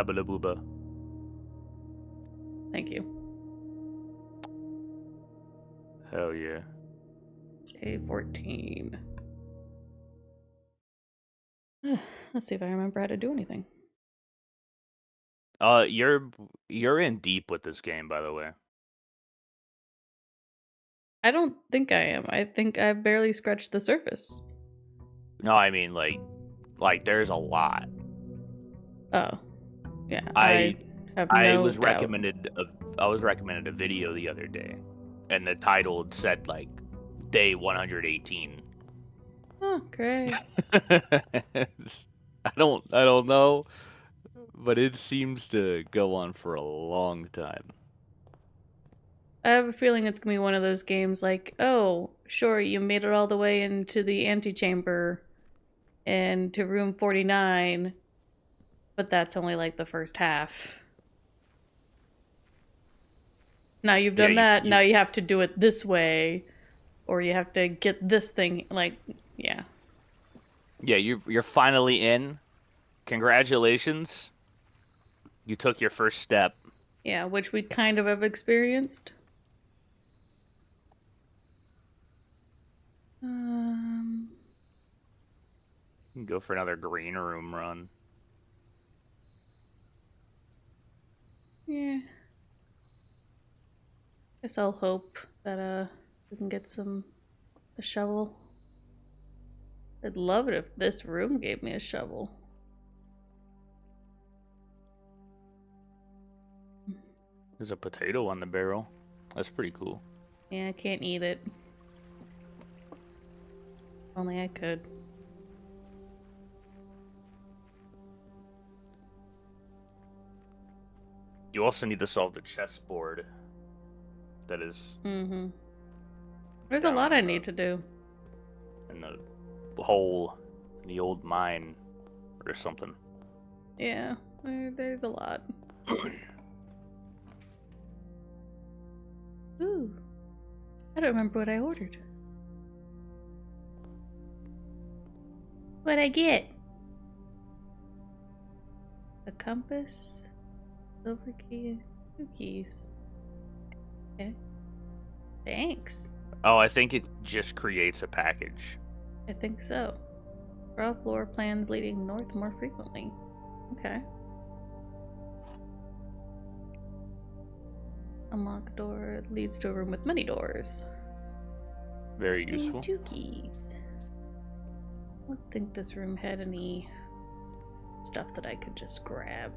Abalabuba. Thank you. Hell yeah. A14. Let's see if I remember how to do anything. You're in deep with this game, by the way. I don't think I am. I think I've barely scratched the surface. No, I mean like there's a lot. Oh, yeah. I I have I no was doubt. recommended a video the other day, and the title said like day 118. Oh, great. I don't know, but it seems to go on for a long time. I have a feeling it's gonna be one of those games like, oh, sure, you made it all the way into the antechamber and to room 49, but that's only like the first half. Now you've Yeah, done you that, now you you have to do it this way, or you have to get this thing, like, yeah. yeah, you're finally in. Congratulations. You took your first step. Yeah, which we kind of have experienced. Um, You can go for another green room run. yeah. Guess I'll hope that we can get a shovel. I'd love it if this room gave me a shovel. There's a potato on the barrel. That's pretty cool. Yeah, I can't eat it. Only I could. You also need to solve the chessboard that is Mm-hmm. There's a lot down I in need to do. the hole in the old mine or something. Yeah, there's a lot. Ooh. I don't remember what I ordered. What'd I get? A compass, silver key, 2 keys. Okay. Thanks. Oh, I think it just creates a package. I think so. Draw floor plans leading north more frequently. Okay. Unlock door leads to a room with many doors. Very useful. And 2 keys. I don't think this room had any stuff that I could just grab.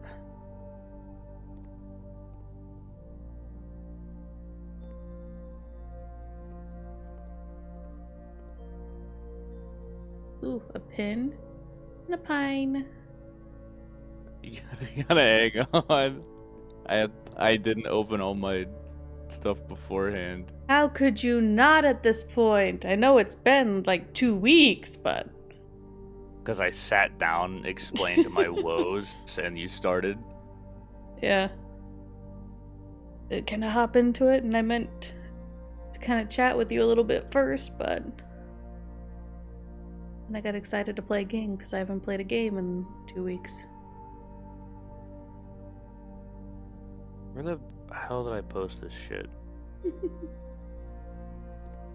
Ooh, a pin and a pine. You gotta hang on. I didn't open all my stuff beforehand. How could you not at this point? I know it's been like 2 weeks, but Because I sat down, explained my woes, and you started. yeah. It kind of hop into it, and I meant to kind of chat with you a little bit first, but and I got excited to play a game because I haven't played a game in 2 weeks. Where the hell did I post this shit?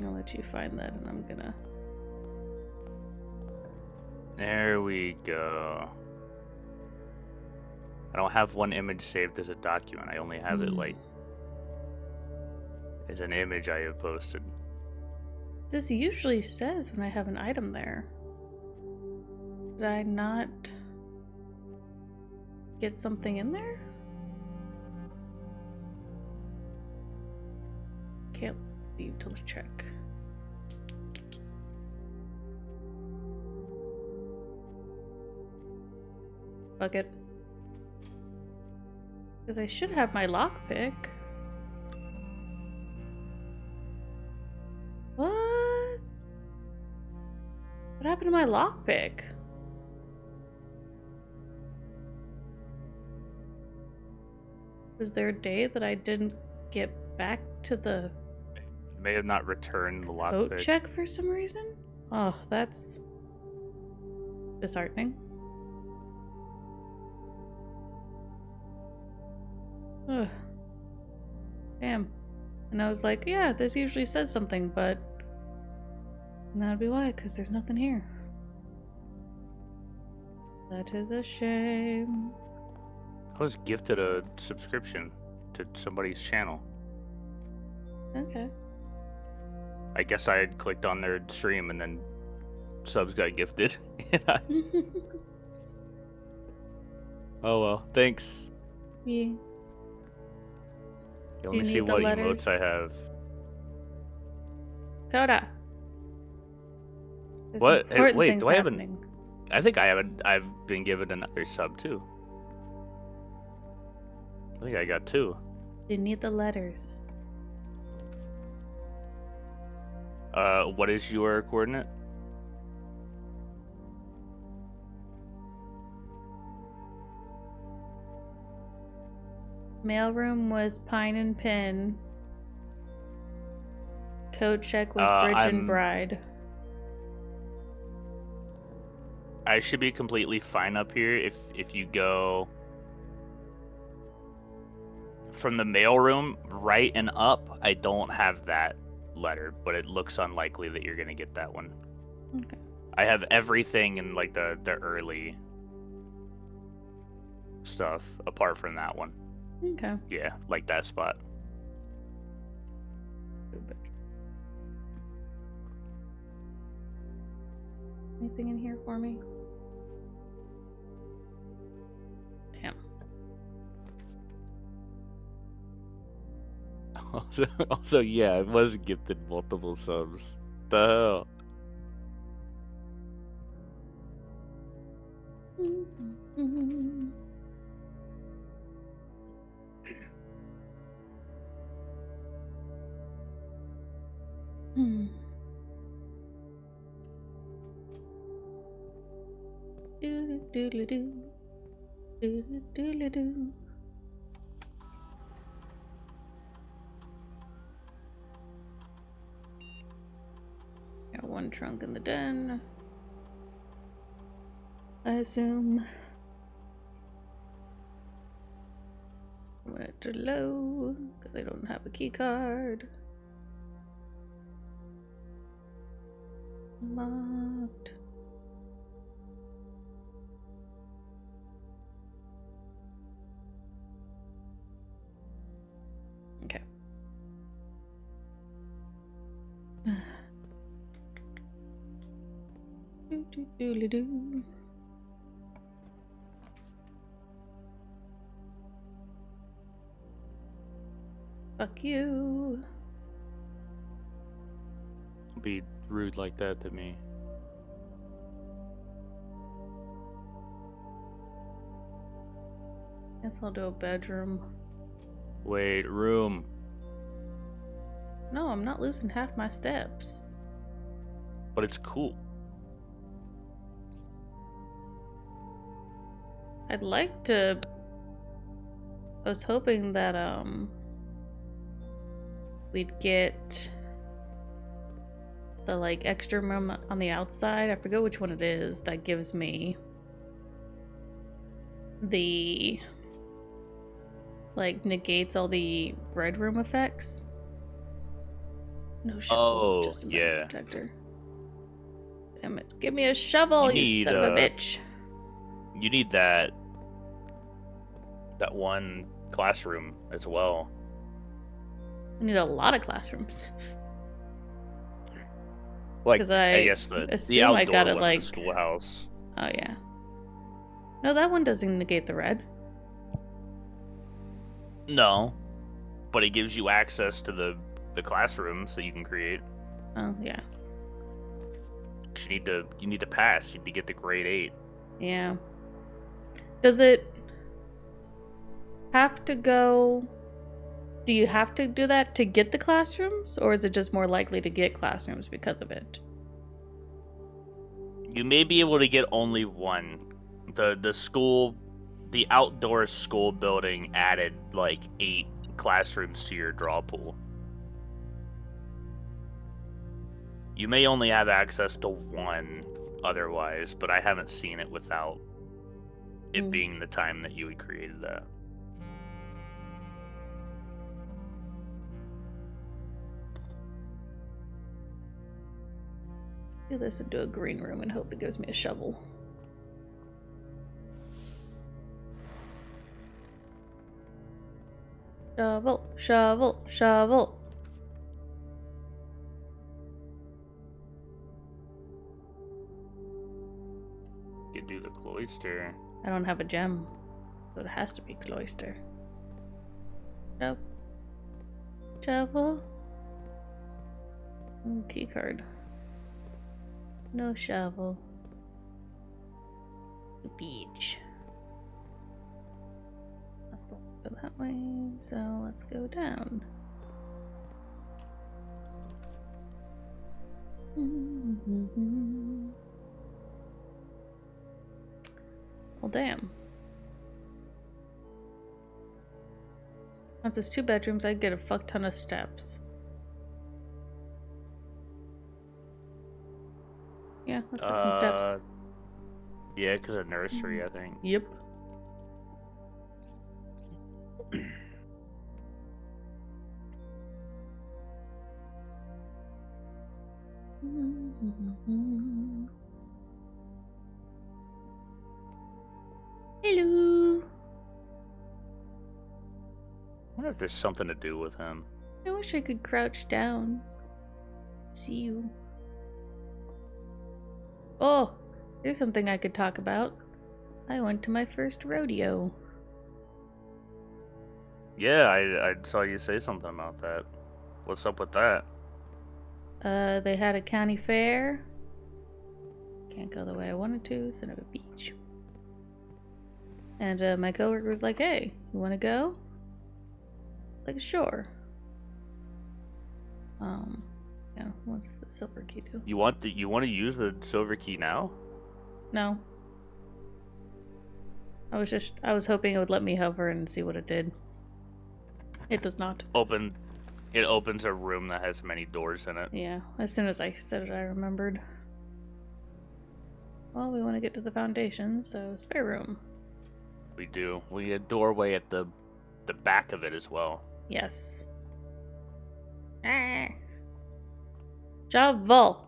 I'll let you find that, and I'm gonna. There we go. I don't have one image saved as a document. I only have it like as an image I have posted. This usually says when I have an item there. Did I not get something in there? Can't leave till check. Fuck it. Because I should have my lockpick. What? What happened to my lockpick? Was there a day that I didn't get back to the You may have not returned the code lockpick. check for some reason? Oh, that's disheartening. Ugh. Damn. And I was like, yeah, this usually says something, but that'd be why, because there's nothing here. That is a shame. I was gifted a subscription to somebody's channel. Okay. I guess I had clicked on their stream and then subs got gifted. Oh well, thanks. Yeah. Let Do you me see need the what letters? emotes I have. Coda. There's What? important Wait, things do I have an? happening. I think I haven't. I've been given another sub too. I think I got 2. You need the letters. What is your coordinate? Mailroom was Pine and Pin. Code check was Bridge and Bride. I should be completely fine up here if you go from the mailroom right and up. I don't have that letter, but it looks unlikely that you're gonna get that one. Okay. I have everything in like the early stuff apart from that one. Okay. Yeah, like that spot. Anything in here for me? Damn. Also, yeah, I was gifted multiple subs. The hell? Got one trunk in the den, I assume. Went to low because I don't have a key card. Locked. Okay. Do. Fuck you. Don't be rude like that to me. Guess I'll do a bedroom. Wait, room. No, I'm not losing half my steps. But it's cool. I'd like to. I was hoping that we'd get the like extra room on the outside. I forget which one it is that gives me the like negates all the red room effects. No shovel, just a metal yeah. detector. Damn it! Give me a shovel, you son of a bitch. You need that one classroom as well. I need a lot of classrooms. Like, Because I guess the outdoor I got it one, like the schoolhouse. Oh yeah. No, that one doesn't negate the red. No, but it gives you access to the classrooms that you can create. Oh yeah. You need to pass. You need to get the grade 8. Yeah. Does it have to go? Do you have to do that to get the classrooms, or is it just more likely to get classrooms because of it? You may be able to get only one. The outdoor school building added like 8 classrooms to your draw pool. You may only have access to one otherwise, but I haven't seen it without it being the time that you had created that. Do this into a green room and hope it gives me a shovel. Shovel, shovel, shovel. You do the cloister. I don't have a gem, so it has to be cloister. Shovel. Shovel. Ooh, key card. No shovel. Beach. Let's go that way, so let's go down. Well, damn. Once it's 2 bedrooms, I'd get a fuck ton of steps. Yeah, let's get some steps. Yeah, because of nursery, I think. Yep. Hello. I wonder if there's something to do with him. I wish I could crouch down. See you. Oh, here's something I could talk about. I went to my first rodeo. Yeah, I saw you say something about that. What's up with that? They had a county fair. Can't go the way I wanted to, so I have a beach. And my coworker was like, "Hey, you want to go?" Like, sure. Yeah. What's the silver key do? You want to use the silver key now? No. I was hoping it would let me hover and see what it did. It does not. It opens a room that has many doors in it. Yeah. As soon as I said it, I remembered. Well, we want to get to the foundation, so spare room. We do. We need a doorway at the back of it as well. Yes. Ah. Shovel.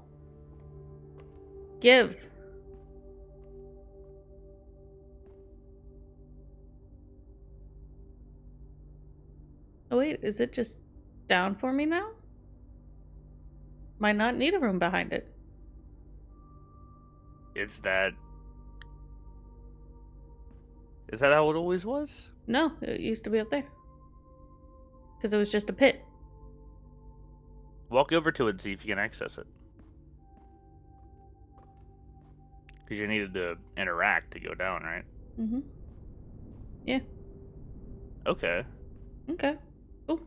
Give. Oh wait, is it just down for me now? Might not need a room behind it. Is that how it always was? No, it used to be up there. Because it was just a pit. Walk over to it and see if you can access it. Because you needed to interact to go down, right? Mm-hmm. Yeah. Okay. Okay. Oh.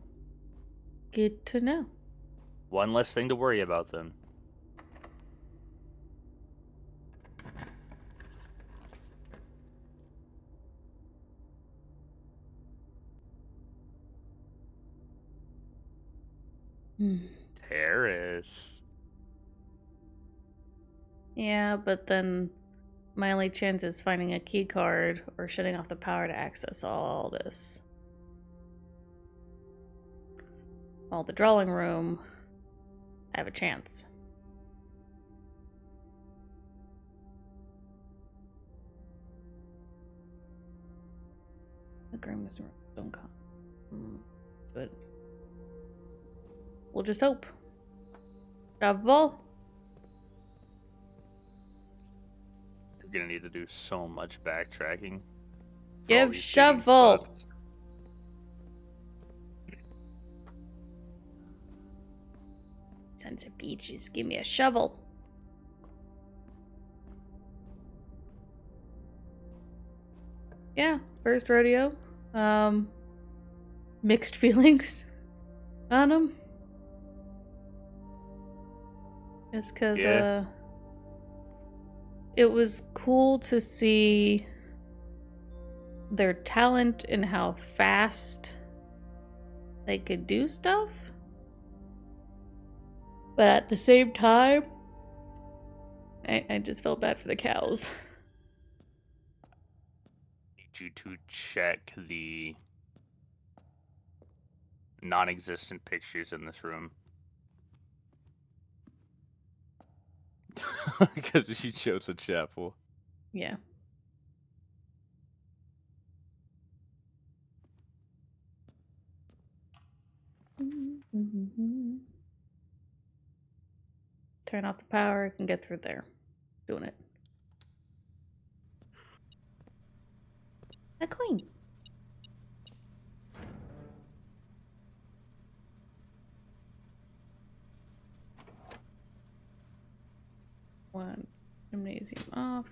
Good to know. One less thing to worry about then. Terrace. Yeah, but then my only chance is finding a key card or shutting off the power to access all this. Well, the drawing room, I have a chance. The Grimace room, don't come. Good. We'll just hope. Shovel. You're gonna need to do so much backtracking. Give shovel. Sons of beaches, give me a shovel. Yeah, first rodeo. Mixed feelings on them. Just because, it was cool to see their talent and how fast they could do stuff. But at the same time, I just felt bad for the cows. Need you to check the non-existent pictures in this room. Because she chose a chapel. Yeah. Turn off the power, I can get through there. Doing it. A queen. One gymnasium off.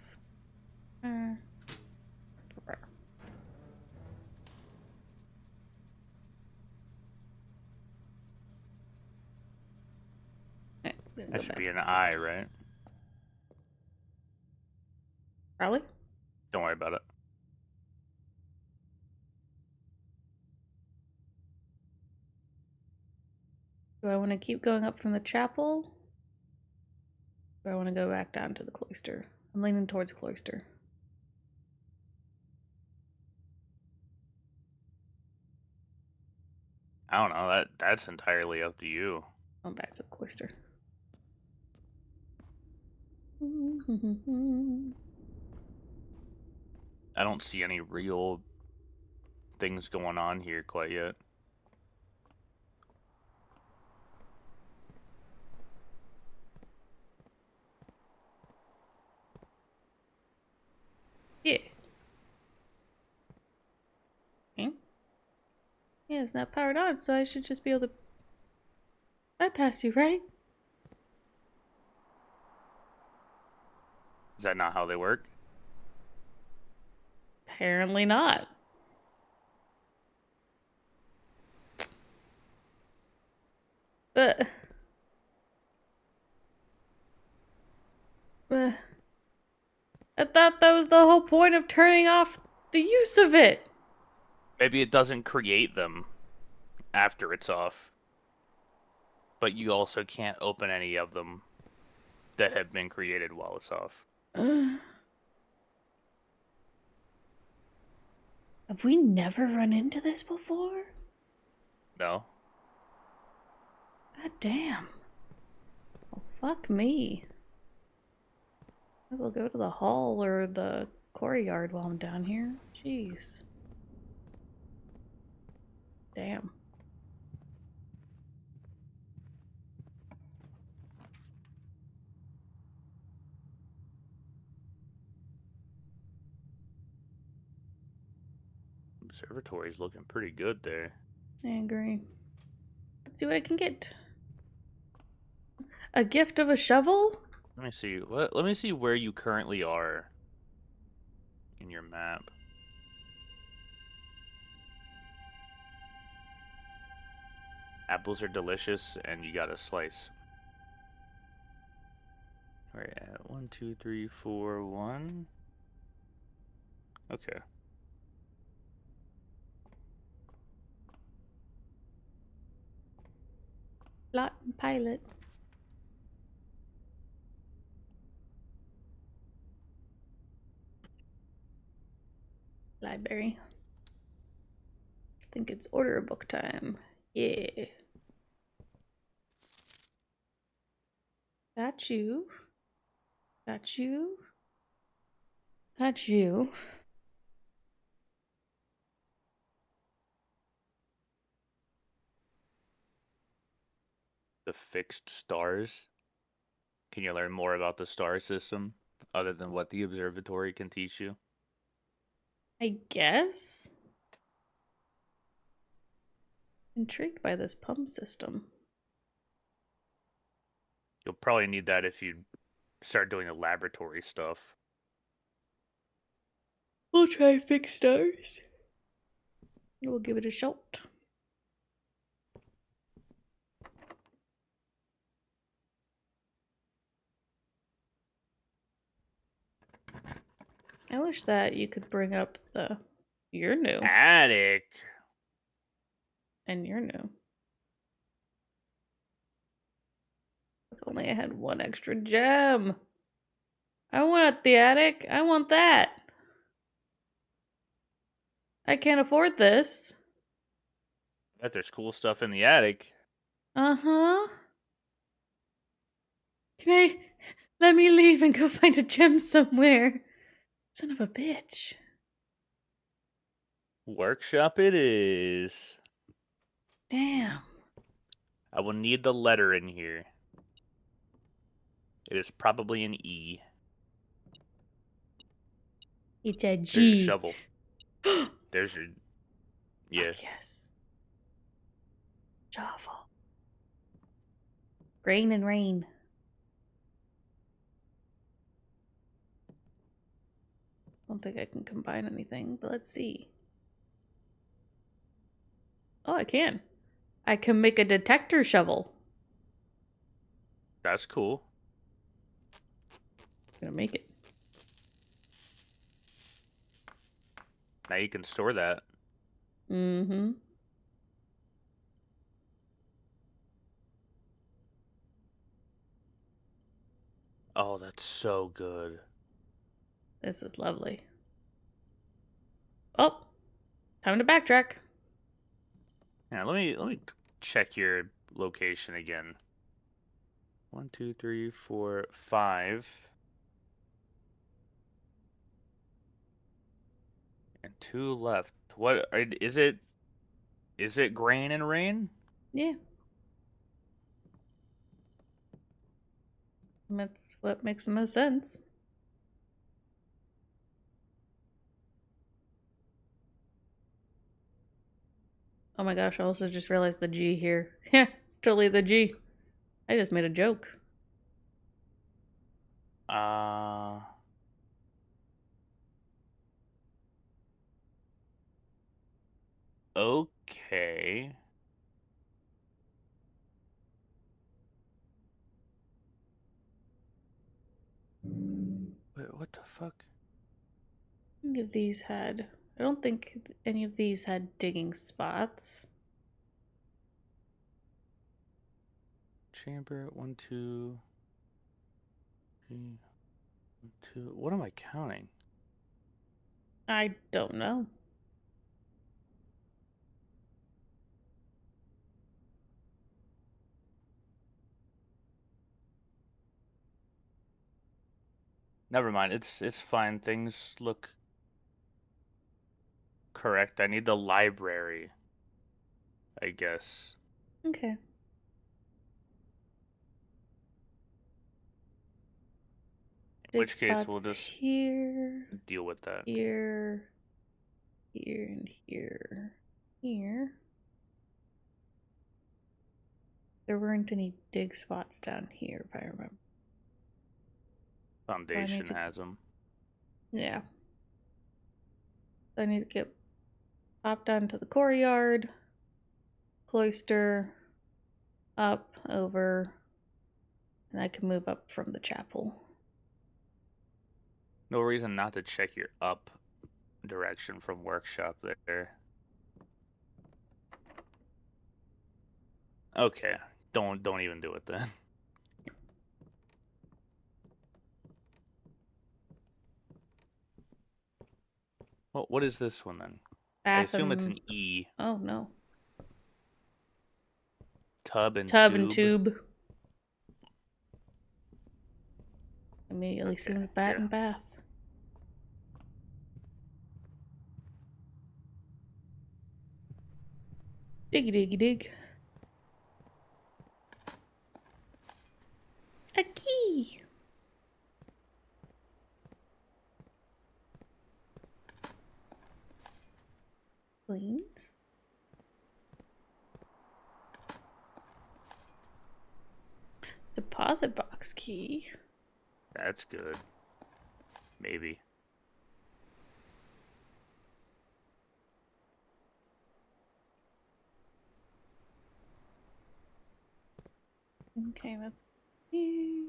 Alright, That should be an eye, right? Probably. Don't worry about it. Do I want to keep going up from the chapel? Or do I want to go back down to the cloister? I'm leaning towards cloister. I don't know. That's entirely up to you. I'm back to the cloister. I don't see any real things going on here quite yet. Yeah. Okay. Yeah, it's not powered on, so I should just be able to bypass you, right? Is that not how they work? Apparently not. But I thought that was the whole point of turning off the use of it. Maybe it doesn't create them after it's off. But you also can't open any of them that have been created while it's off. Have we never run into this before? No? God damn. Well, fuck me. Might as well go to the hall or the courtyard while I'm down here. Jeez. Damn. Observatory's looking pretty good there. I agree. Let's see what I can get. A gift of a shovel? Let me see. Let me see where you currently are in your map. Apples are delicious, and you got a slice. We're at 1, 2, 3, 4, 1. Okay. Lot and pilot. Library. I think it's order a book time. Yeah. Got you. Got you. Got you. The fixed stars. Can you learn more about the star system other than what the observatory can teach you? I guess. Intrigued by this pump system. You'll probably need that if you start doing the laboratory stuff. We'll try fixed stars. We'll give it a shot. I wish that you could bring up the... You're new. Attic! And you're new. If only I had one extra gem. I want the attic. I want that. I can't afford this. Bet there's cool stuff in the attic. Uh-huh. Can I Let me leave and go find a gem somewhere. Son of a bitch. Workshop it is. Damn. I will need the letter in here. It is probably an E. It's a There's your G. shovel. There's your... Yeah. Fuck yes. Shovel. Grain and rain. I don't think I can combine anything, but let's see. Oh, I can. I can make a detector shovel. That's cool. I'm gonna make it. Now you can store that. Mm-hmm. Oh, that's so good. This is lovely. Oh, time to backtrack. Yeah, let me check your location again. 1, 2, 3, 4, 5. And 2 left. What is it? Is it grain and rain? Yeah. That's what makes the most sense. Oh my gosh, I also just realized the G here. Yeah, it's totally the G. I just made a joke. Okay. Wait, what the fuck? Any of these had... I don't think any of these had digging spots. Chamber 1, 2, 3, 1, 2. What am I counting? I don't know. Never mind. It's fine. Things look correct. I need the library, I guess. Okay. In Dig which case, we'll spots just here, deal with that. here, here, and here. Here. There weren't any dig spots down here, if I remember. Foundation has them. Yeah. So I need to get popped down to the courtyard, cloister, up, over, and I can move up from the chapel. No reason not to check your up direction from workshop there. Okay, don't even do it then. Well, what is this one then? I assume it's an E. Oh no. Tub and Tub tube. and tube. Immediately Okay, soon bat yeah. and bath. Diggy diggy dig. A key. Queens. Deposit box key. That's good. Maybe. Okay, that's key.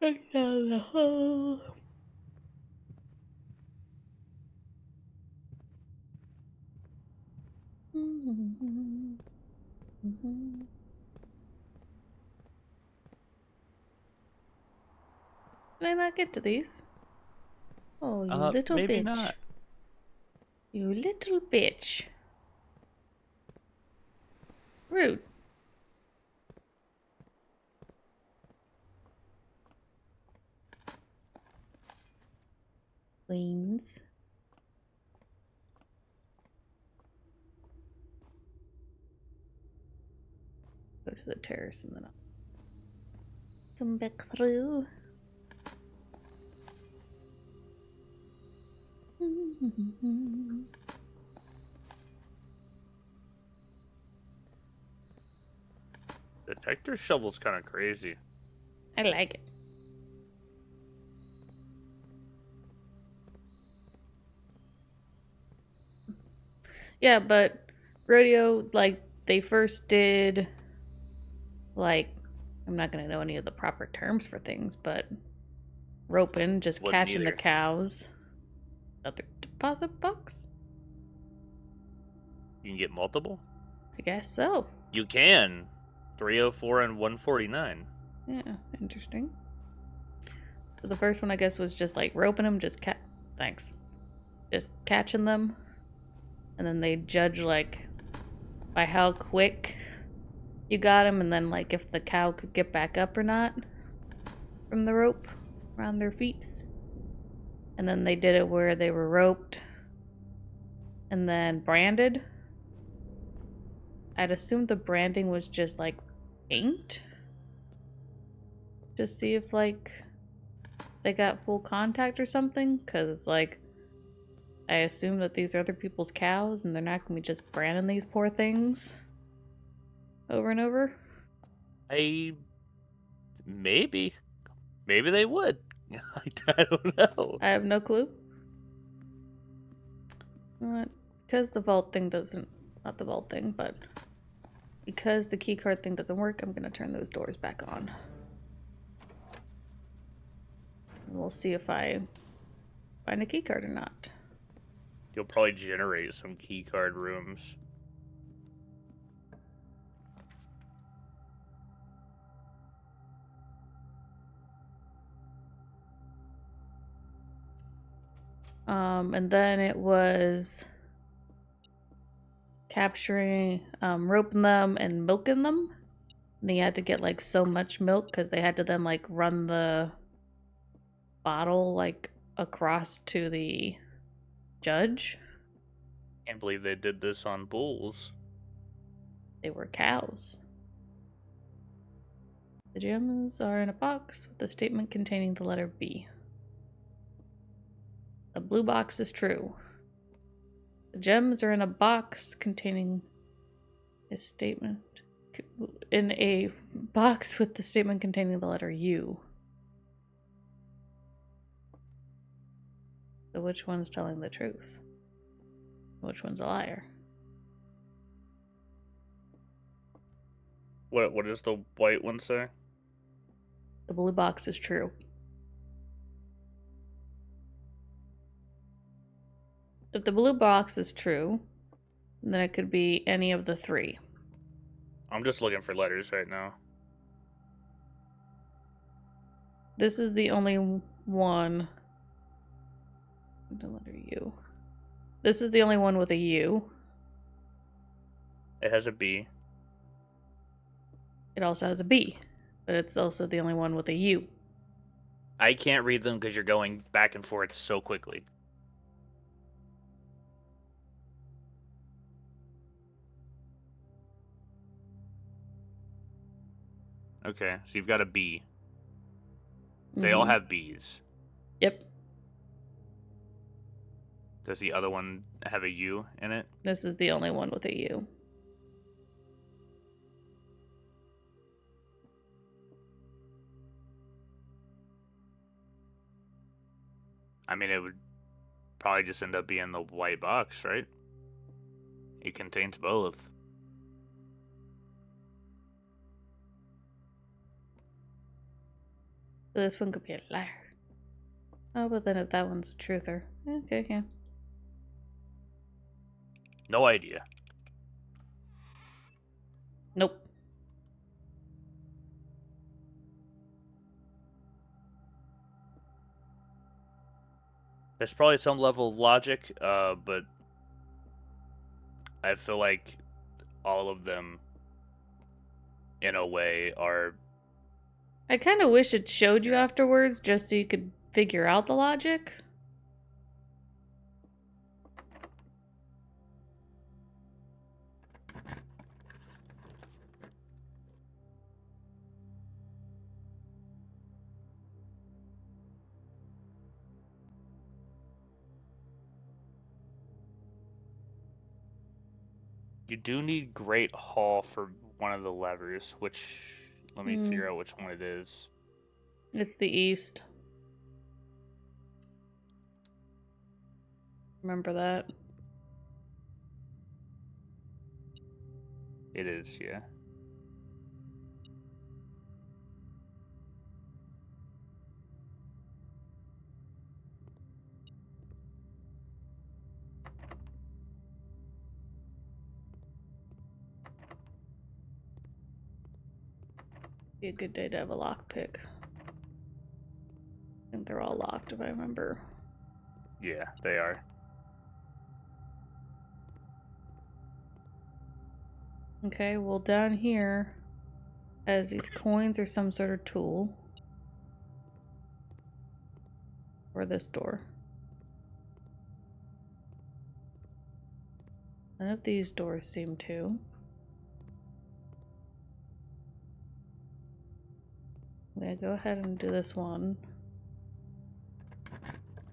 Back down the hole. Can I not get to these? Oh, you little Maybe bitch. not. You little bitch. Rude. Queens. Go to the terrace and then I'll come back through. Detector shovel's kind of crazy. I like it. Yeah, but rodeo, like, they first did, like, I'm not gonna know any of the proper terms for things, but roping, just Wouldn't catching the either. cows. Another deposit box? You can get multiple? I guess so. You can. 304 and 149. Yeah, interesting. So the first one, I guess, was just like roping them, thanks. Just catching them. And then they judge, like, by how quick you got them, and then, like, if the cow could get back up or not from the rope around their feet. And then they did it where they were roped and then branded. I'd assume the branding was just, like, paint to see if, like, they got full contact or something, because, like, I assume that these are other people's cows and they're not going to be just branding these poor things over and over. Maybe they would. I don't know. I have no clue. Because the vault thing doesn't, not the vault thing, but because the keycard thing doesn't work, I'm going to turn those doors back on. And we'll see if I find a keycard or not. You'll probably generate some keycard rooms. And then it was capturing, roping them and milking them. And they had to get, like, so much milk because they had to then, like, run the bottle, like, across to the judge. Can't believe they did this on bulls. They were cows. The gems are in a box with a statement containing the letter B. The blue box is true. The gems are in a box containing a statement. In a box with the statement containing the letter U. So which one's telling the truth? Which one's a liar? What does the white one say? The blue box is true. If the blue box is true, then it could be any of the three. I'm just looking for letters right now. This is the only one. The letter U. This is the only one with a U. It has a B. It also has a B, but it's also the only one with a U. I can't read them because you're going back and forth so quickly. Okay, so you've got a B. They all have B's. Yep. Does the other one have a U in it? This is the only one with a U. I mean, it would probably just end up being the white box, right? It contains both. So this one could be a liar. Oh, but then if that one's a truther. Okay, yeah. No idea. Nope. There's probably some level of logic, but I feel like all of them in a way, are I kind of wish it showed you yeah. afterwards just so you could figure out the logic. You do need Great Hall for one of the levers, which let me figure out which one it is. It's the east. Remember that. It is, yeah. Be a good day to have a lockpick. I think they're all locked if I remember. Yeah, they are. Okay, well down here as either coins or some sort of tool. Or this door. None of these doors seem to. I'm gonna go ahead and do this one.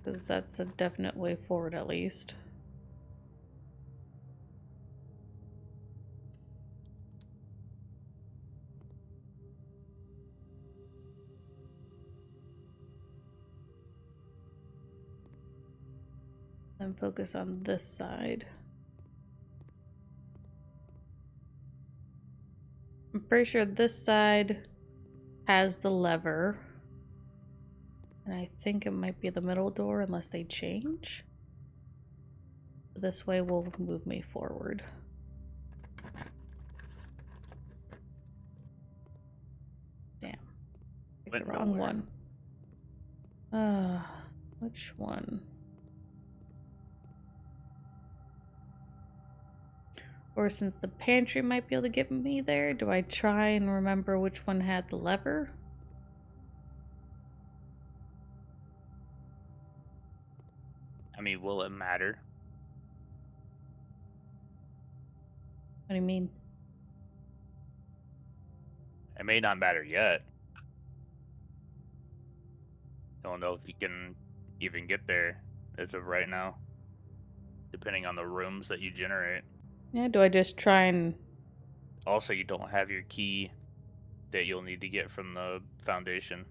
Because that's a definite way forward at least. And focus on this side. I'm pretty sure this side has the lever. And I think it might be the middle door unless they change. This way will move me forward. Damn. Picked the wrong one. Which one? Or since the pantry might be able to get me there, do I try and remember which one had the lever? I mean, will it matter? What do you mean? It may not matter yet. Don't know if you can even get there as of right now, depending on the rooms that you generate. Yeah, do I just try and... Also, you don't have your key that you'll need to get from the foundation.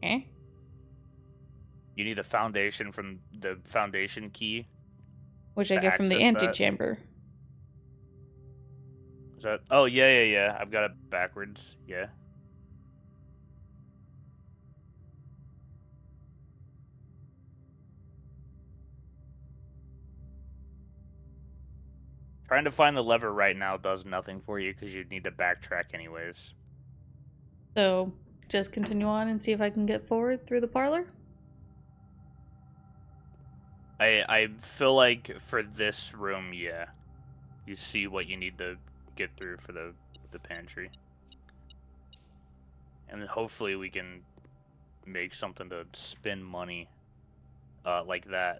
Eh? You need a foundation from the foundation key. Which I get from the antechamber. Is that? Oh, yeah. I've got it backwards. Yeah. Trying to find the lever right now does nothing for you because you'd need to backtrack anyways. So, just continue on and see if I can get forward through the parlor? I feel like for this room, yeah. You see what you need to get through for the pantry. And then hopefully we can make something to spend money like that.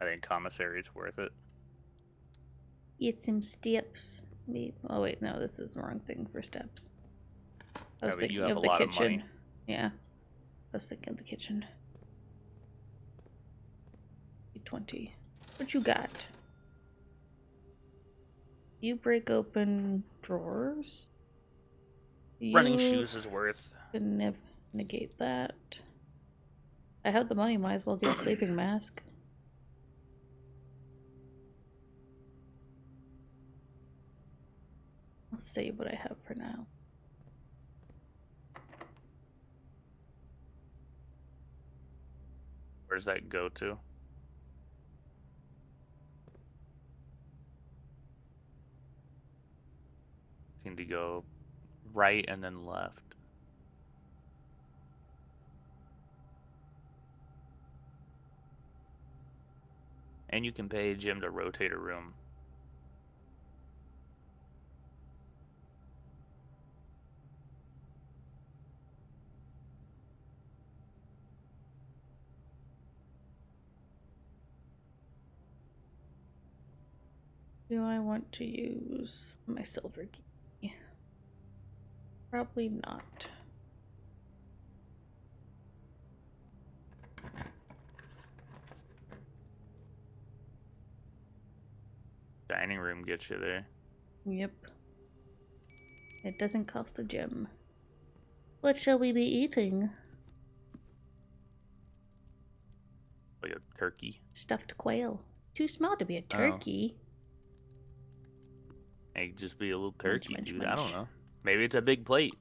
I think commissary is worth it. Eat some steps. Oh wait, no, this is the wrong thing for steps. I was thinking of the kitchen. Yeah. I was thinking of the kitchen. 20. What you got? You break open drawers? Running shoes is worth. Can negate that. I have the money, might as well get a sleeping mask. I'll save what I have for now. Where's that go to? Seem to go right and then left. And you can pay a gym to rotate a room. Do I want to use my silver key? Probably not. Dining room gets you there. Yep. It doesn't cost a gem. What shall we be eating? Like a turkey. Stuffed quail. Too small to be a turkey. It could just be a little turkey, Munch, dude. munch. I don't know. Maybe it's a big plate.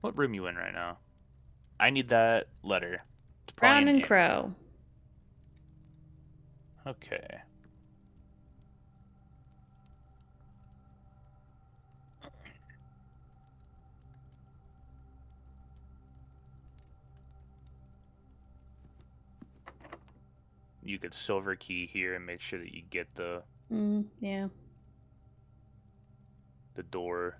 What room you in right now? I need that letter. It's probably Brown an and inn. Crow. Okay. You could silver key here and make sure that you get the Yeah. door.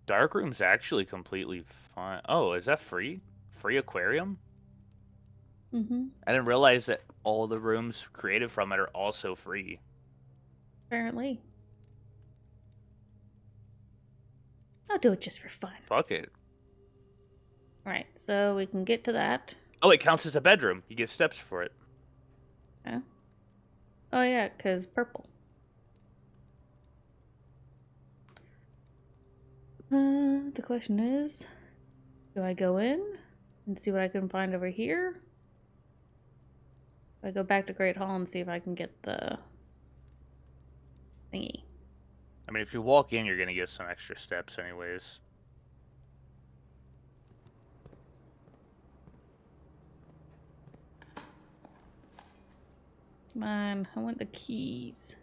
Dark room's actually completely fine. Oh, is that free? Free aquarium? Mm-hmm. I didn't realize that all the rooms created from it are also free. Apparently. I'll do it just for fun. Fuck it. Alright, so we can get to that. Oh, it counts as a bedroom. You get steps for it. Yeah. Oh yeah, because purple. The question is, do I go in and see what I can find over here? I go back to Great Hall and see if I can get the thingy. I mean, if you walk in, you're gonna get some extra steps anyways. Come on, I want the keys.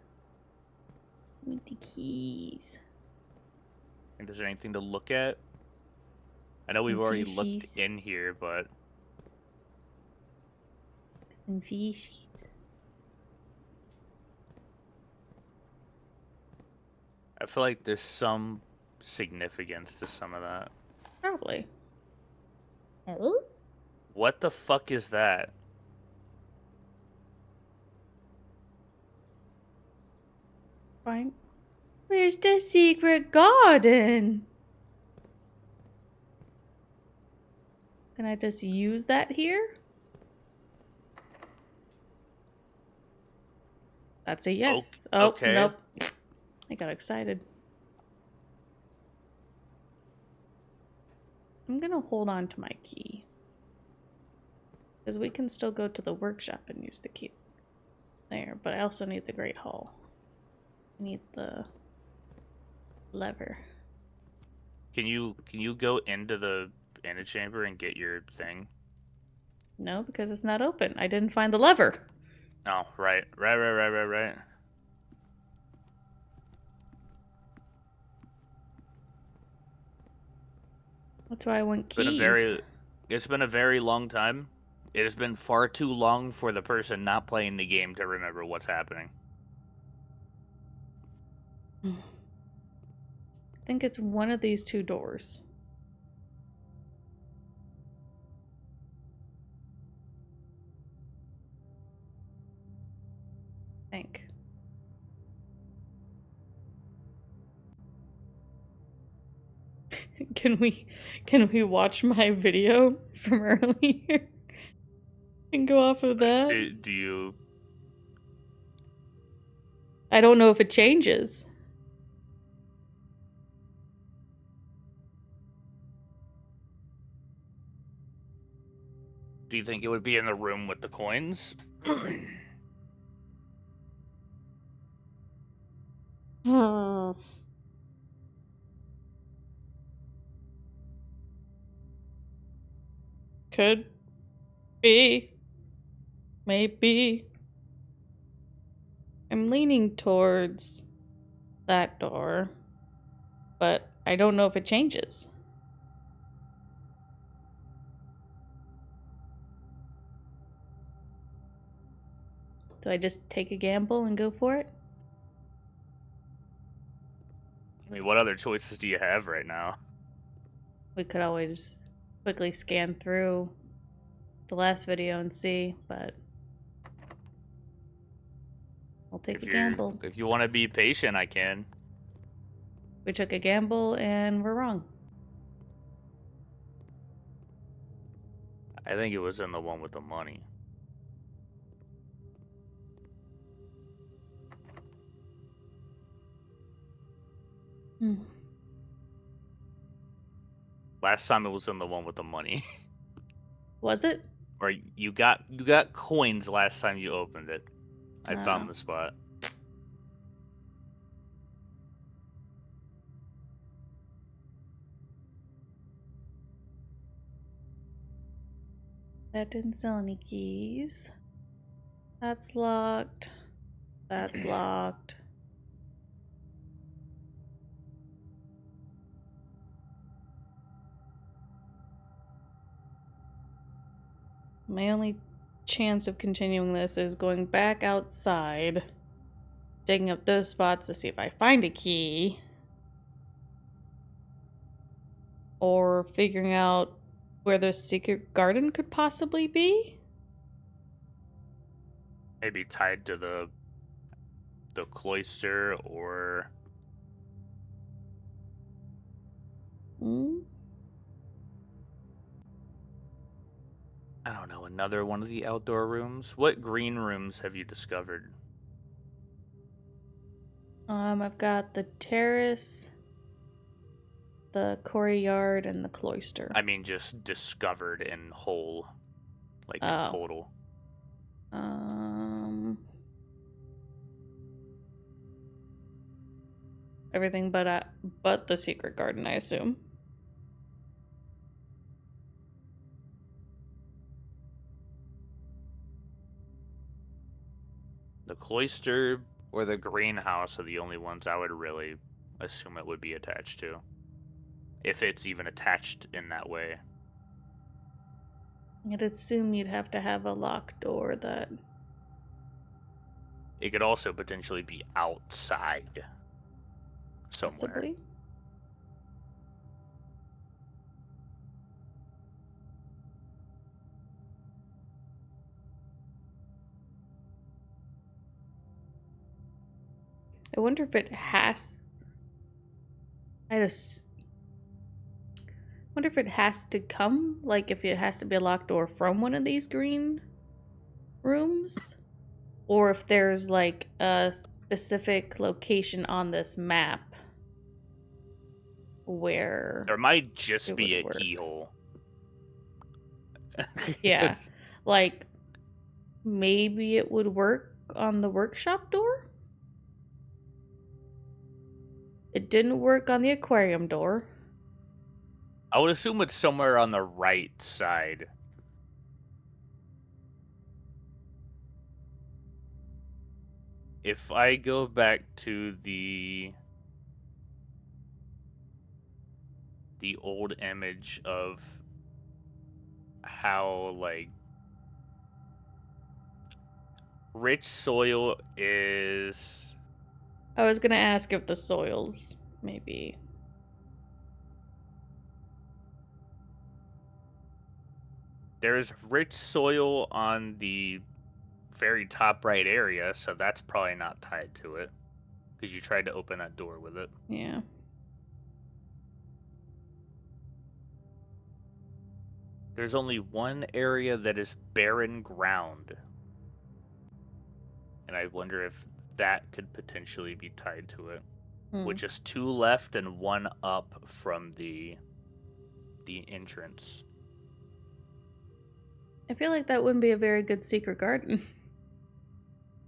I want the keys. Think there's anything to look at? I know we've already looked Fishies. in here, but Some fishies. I feel like there's some significance to some of that. Probably. Oh? What the fuck is that? Fine. Where's the secret garden? Can I just use that here? That's a yes. Oh, okay. nope. I got excited. I'm gonna hold on to my key. Because we can still go to the workshop and use the key there, but I also need the Great Hall. I need the lever. Can you go into the antechamber and get your thing? No, because it's not open. I didn't find the lever. Oh, right. That's why I want keys. It's been a very long time. It has been far too long for the person not playing the game to remember what's happening. I think it's one of these two doors. I think. Can we watch my video from earlier and go off of that? Do you? I don't know if it changes. Do you think it would be in the room with the coins? Could be. Maybe. I'm leaning towards that door, but I don't know if it changes. Do I just take a gamble and go for it? I mean, what other choices do you have right now? We could always quickly scan through the last video and see, but I'll take a gamble. If you want to be patient, I can. We took a gamble and we're wrong. I think it was in the one with the money. Hmm. Last time it was in the one with the money. Was it? Or you got coins last time you opened it. I found the spot. That didn't sell any keys. That's locked. That's locked. My only chance of continuing this is going back outside, digging up those spots to see if I find a key, or figuring out where the secret garden could possibly be. Maybe tied to the cloister or I don't know, another one of the outdoor rooms. What green rooms have you discovered? I've got the terrace, the quarry yard, and the cloister. I mean, just discovered in whole, like in total. Everything but the secret garden, I assume. The cloister or the greenhouse are the only ones I would really assume it would be attached to. If it's even attached in that way. I'd assume you'd have to have a locked door that... It could also potentially be outside somewhere. Possibly. I wonder if it has... wonder if it has to come, like if it has to be a locked door from one of these green rooms, or if there's like a specific location on this map where there might just be a keyhole. Yeah, like maybe it would work on the workshop door. It didn't work on the aquarium door. I would assume it's somewhere on the right side. If I go back to the old image of how, like, rich soil is... I was gonna ask if the soils, maybe... There's rich soil on the very top right area, so that's probably not tied to it. Because you tried to open that door with it. Yeah. There's only one area that is barren ground. And I wonder if that could potentially be tied to it. Which is 2 left and 1 up from the entrance. I feel like that wouldn't be a very good secret garden.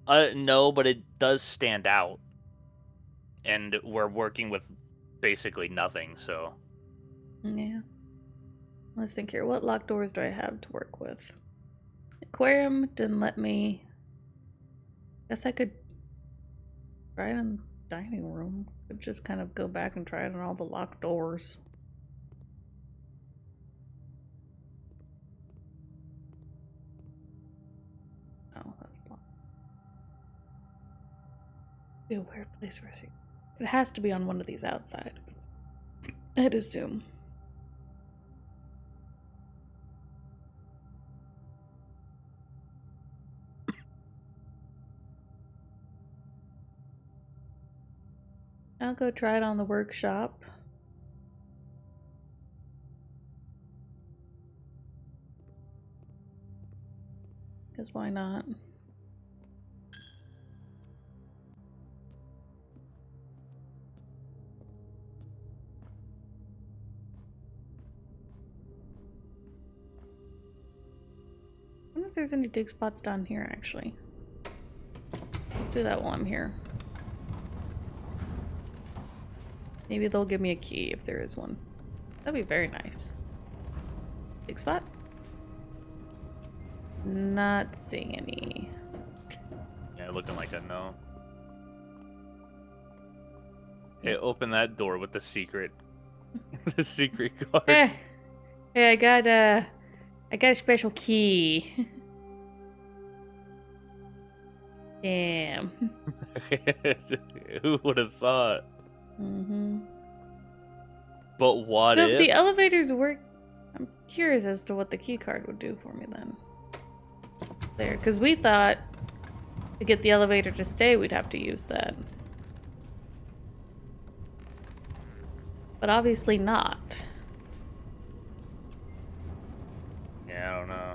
No, but it does stand out. And we're working with basically nothing, so... Yeah. Let's think here. What locked doors do I have to work with? Aquarium didn't let me... Guess I could Try it in the dining room. Could just kind of go back and try it on all the locked doors. Oh, that's blocked. Be a weird place for a secret. It has to be on one of these outside. I'd assume. I'll go try it on the workshop. Because why not? I wonder if there's any dig spots down here, actually. Let's do that while I'm here. Maybe they'll give me a key if there is one. That'd be very nice. Dig spot? Not seeing any. Yeah, looking like a no. Hey, open that door with the secret. The secret card. Hey, I got a special key. Damn. Who would have thought? Mm-hmm. But what So if? if the elevators work, I'm curious as to what the key card would do for me then. There, because we thought to get the elevator to stay, we'd have to use that. But obviously not. Yeah, I don't know.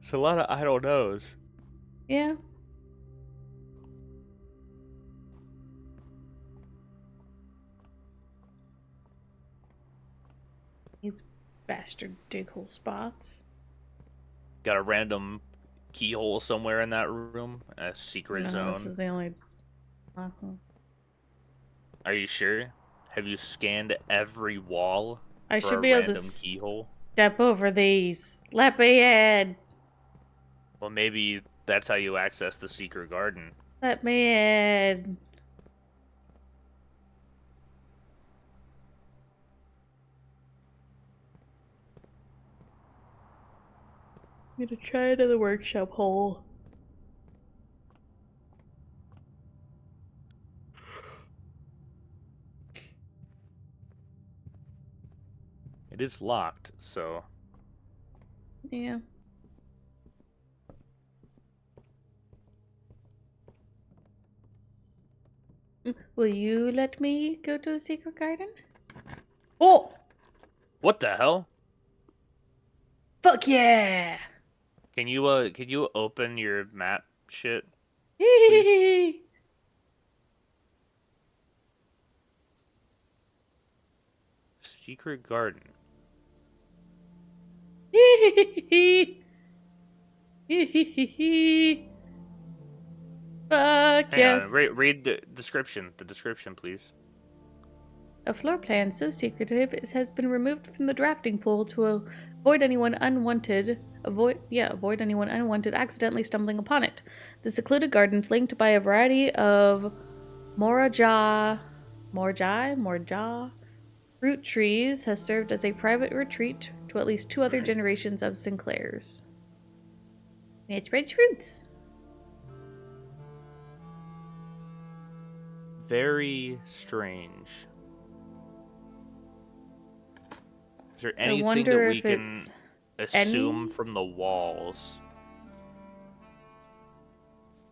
It's a lot of I don't knows. Yeah. These bastard dig hole spots. Got a random keyhole somewhere in that room. A secret No, zone. this is the only. Are you sure? Have you scanned every wall I for should a be able to random keyhole? step over these. Let me in. Well, maybe that's how you access the secret garden. Let me in. I'm gonna try it in the workshop hole. It is locked, so Yeah. Will you let me go to a secret garden? Oh! what the hell? Fuck yeah! Can you open your map shit? Please? Secret garden. Fuck Hang yes. on, read the description. The description, please. A floor plan so secretive it has been removed from the drafting pool to avoid anyone unwanted accidentally stumbling upon it. The secluded garden, flanked by a variety of morja fruit trees, has served as a private retreat to at least 2 other generations of Sinclairs. And it spreads fruits. Very strange. Is there anything wonder that we if can it's assume any- from the walls?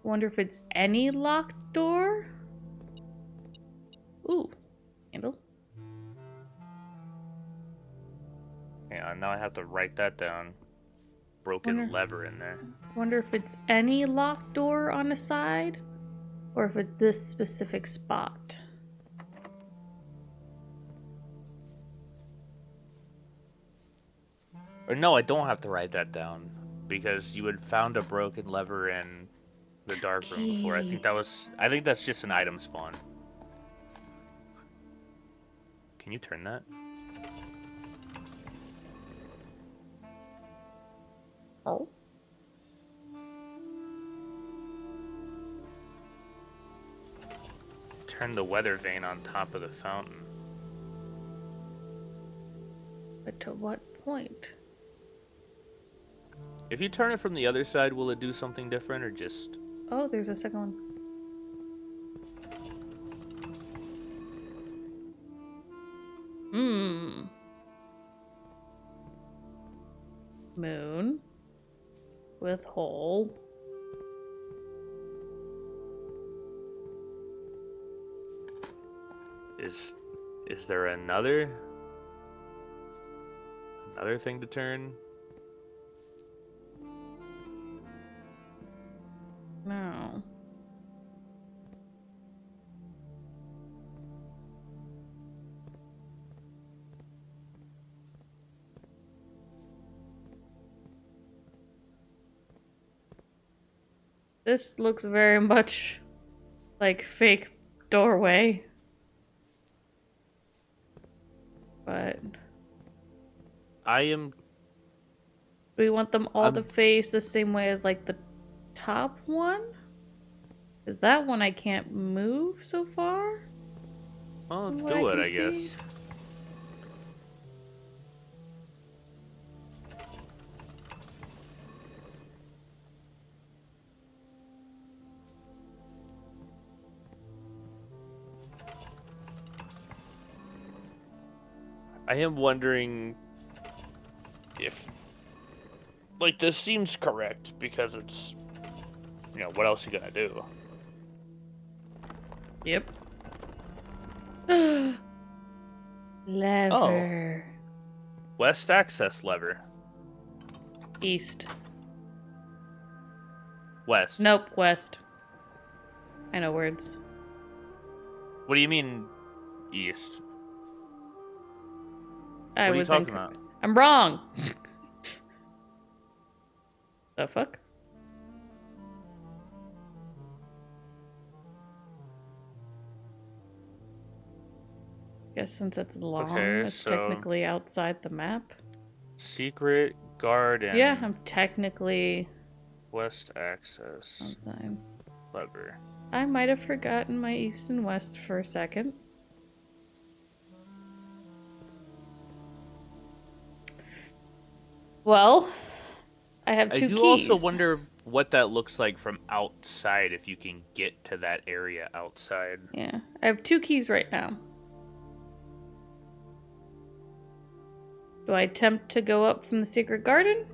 Wonder if it's any locked door? Ooh, handle. Hang on, now I have to write that down. Broken Wonder- lever in there. Wonder if it's any locked door on the side, or if it's this specific spot. Or no, I don't have to write that down because you had found a broken lever in the dark room before. I think that's just an item spawn. Can you turn that? Oh. Turn the weather vane on top of the fountain. But to what point? If you turn it from the other side, will it do something different or just... Oh, there's a second one. Hmm. Moon. With hole. Is there another thing to turn? No. This looks very much like fake doorway. But Do do we want them all to face the same way as like the top one? Is that one I can't move so far? Well, From what do it, can I see? guess. I am wondering if, like, this seems correct because it's, what else you gonna do? Yep. Lever. West access lever. East. West. Nope, west. I know words. What do you mean, east? I What are you was talking incorrect. about? I'm wrong. The fuck? Guess since it's long, Okay, it's so technically outside the map. secret garden. Yeah, I'm technically West access outside. lever. I might have forgotten my east and west for a second. Well, I have two I do keys. also wonder what that looks like from outside, if you can get to that area outside. Yeah, I have two keys right now. Do I attempt to go up from the secret garden?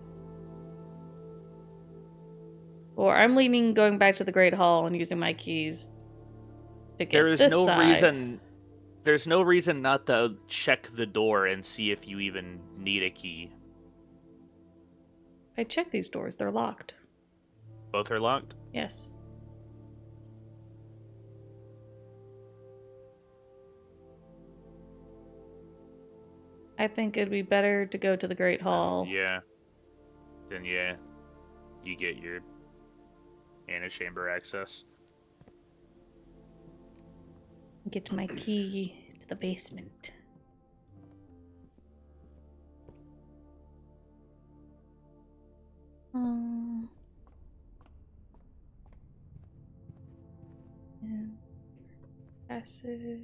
Or I'm leaning going back to the Great Hall and using my keys to get There is this no side. reason. There's no reason not to check the door and see if you even need a key. I checked these doors. They're locked. Both are locked? Yes. I think it'd be better to go to the Great Hall. Yeah. Then yeah, you get your antechamber access. Get my key to the basement. And acid.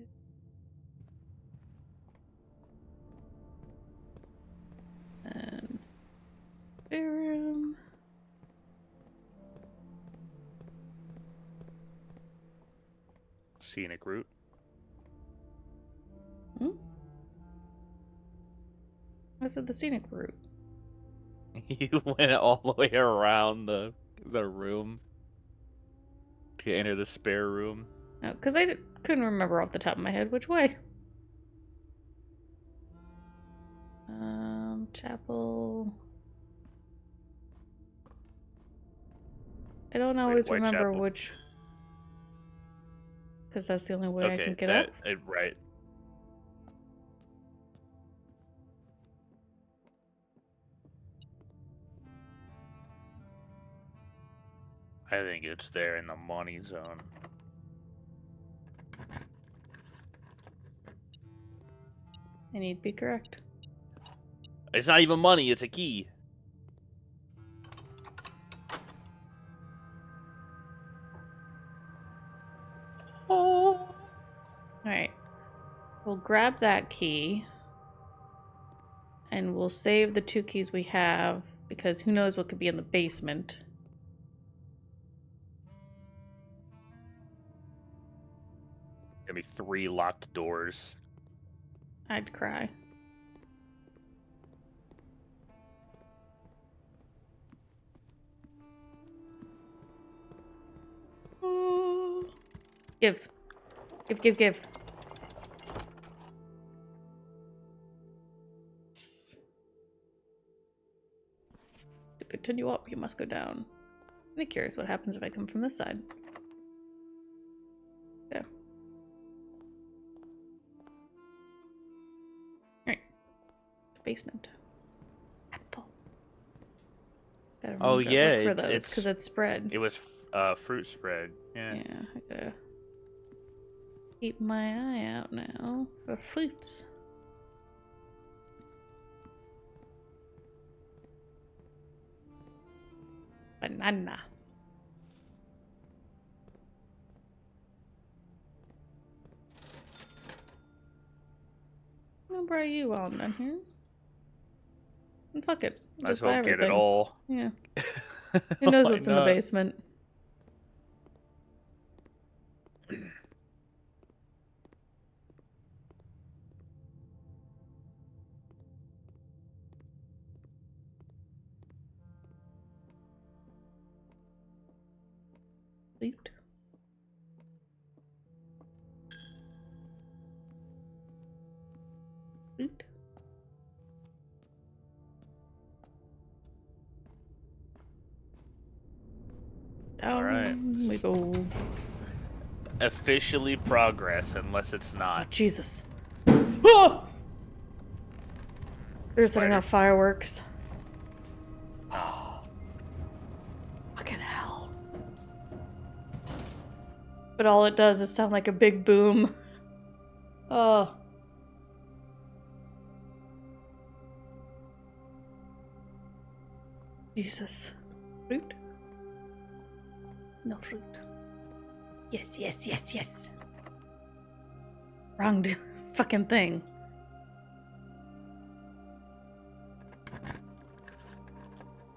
And Verum. Scenic route. I said the scenic route. You went all the way around the room to enter the spare room. Oh, because I couldn't remember off the top of my head which way. Chapel. I don't always remember Whitechapel. which. Because that's the only way I can get up. Right. I think it's there in the money zone. I need to be correct. It's not even money, it's a key. Oh. Alright. We'll grab that key. And we'll save the 2 keys we have, because who knows what could be in the basement. Gonna be 3 locked doors. I'd cry. Oh. Give. Give. To continue up, you must go down. I'm curious what happens if I come from this side. Yeah. Alright. Basement. Apple. Gotta Oh, remember to yeah, look for those, because it's spread. It was fruit spread. Yeah. Yeah, I gotta keep my eye out now for fruits. Banana. I'll buy you while I'm done here. And fuck it. Might as Just buy well get it everything. all. Yeah. Who knows Why what's in the not? basement? Loot. Loot. Down Alright. we go. Officially progress, unless it's Oh, not. Jesus. Oh! They're setting Spider. off fireworks. Fucking hell. But all it does is sound like a big boom. Oh. Jesus. Fruit? No fruit. Yes. Wrong fucking thing.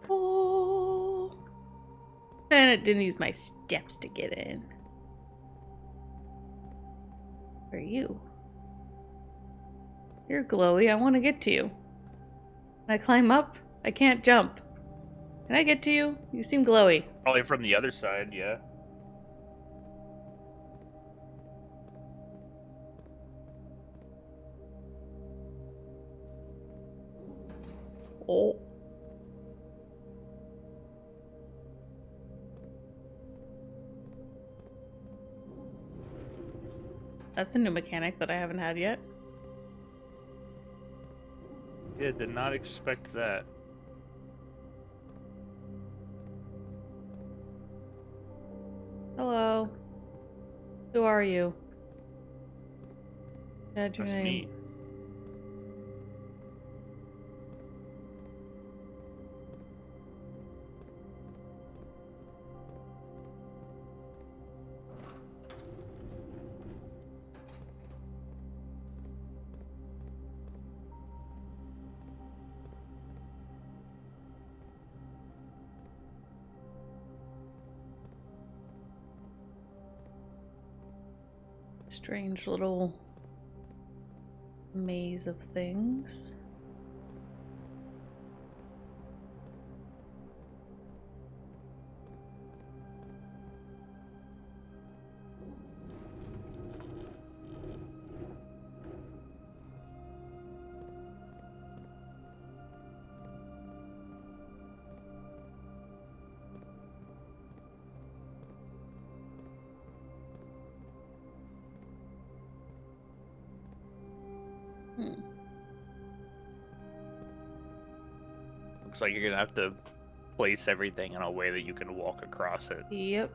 Oh. And it didn't use my steps to get in. Where are you? You're glowy. I want to get to you. Can I climb up? I can't jump. Can I get to you? You seem glowy. Probably from the other side, yeah. Oh. That's a new mechanic that I haven't had yet. Yeah, did not expect that. Hello. Who are you? Add your That's name. me. Strange little maze of things. Looks like you're gonna have to place everything in a way that you can walk across it. Yep.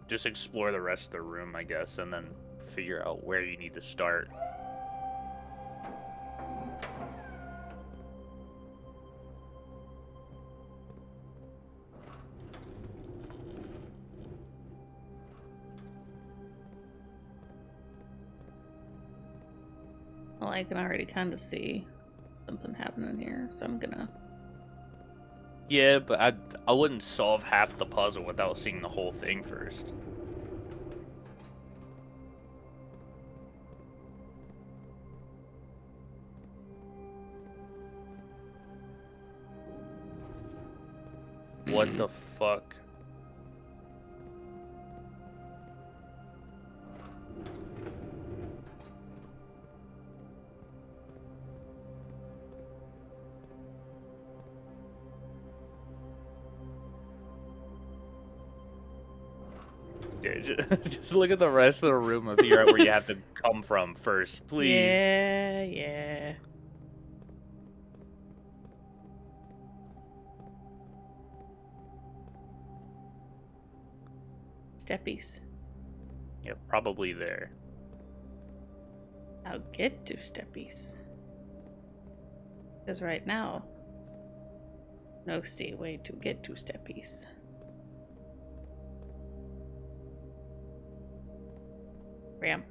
Just explore the rest of the room, I guess, and then figure out where you need to start. I can already kind of see something happening here, so I'm gonna... Yeah, but I wouldn't solve half the puzzle without seeing the whole thing first. What the fuck? Yeah, just look at the rest of the room and figure out where you have to come from first, please. Yeah, yeah. Steppies. Yeah, probably there. I'll get to Steppies. Because right now, no see way to get to Steppies. Ramp.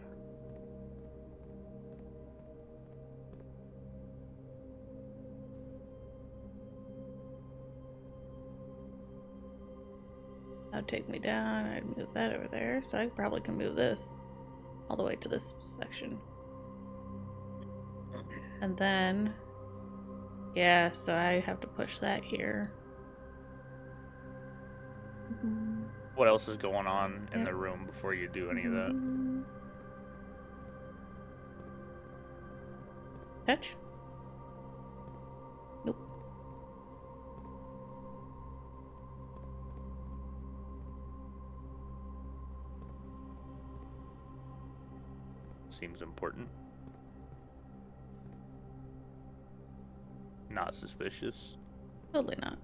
That'll take me down. I'd move that over there, so I probably can move this all the way to this section. And then, yeah, so I have to push that here. What else is going on in Yep. the room before you do any of that? Touch? Nope. Seems important. Not suspicious. Totally not.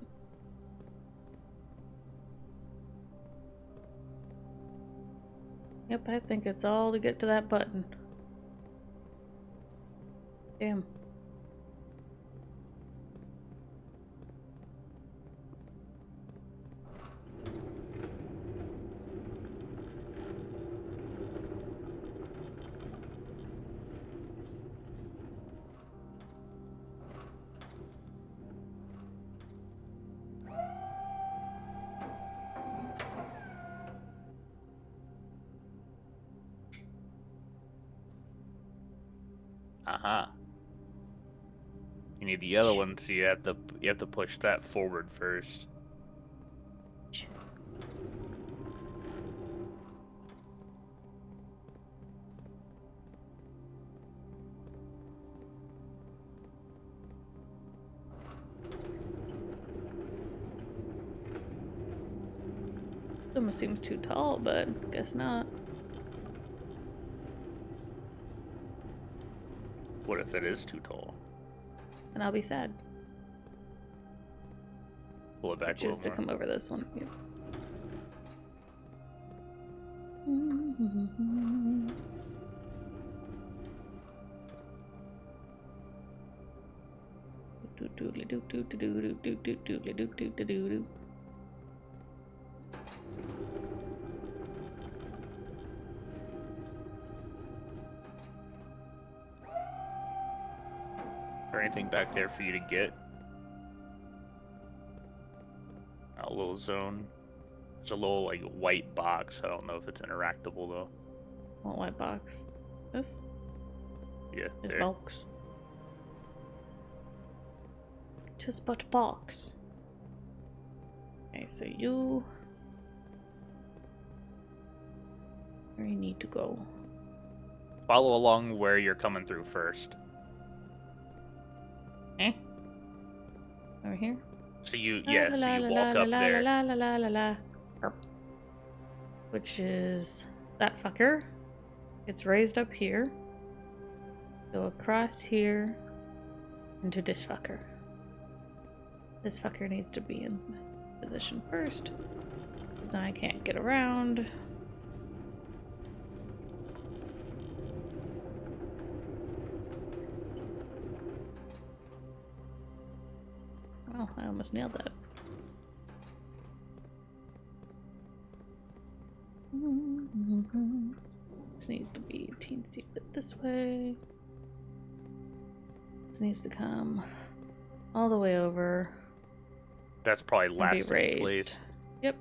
Yep, I think it's all to get to that button. Damn. Uh-huh. You need the other one, so you have to push that forward first. Almost seems too tall, but guess not. What if it is too tall? And I'll be sad. Pull it back a Choose little to more. come over this one. Yep. Or anything back there for you to get? A little zone. It's a little like white box. I don't know if it's interactable though. Want white box? This Yeah, is there. box. Tis but box. Okay, so you... where you need to go. Follow along where you're coming through first. Eh? Over here? So you, La yeah, la so la you la walk la up la there. la la la la la. Herp. Which is that fucker. It's raised up here. Go across here into this fucker. This fucker needs to be in position first. Because now I can't get around. Oh, I almost nailed that. This needs to be a teensy bit this way. This needs to come all the way over That's probably and last be in raised. place. Yep.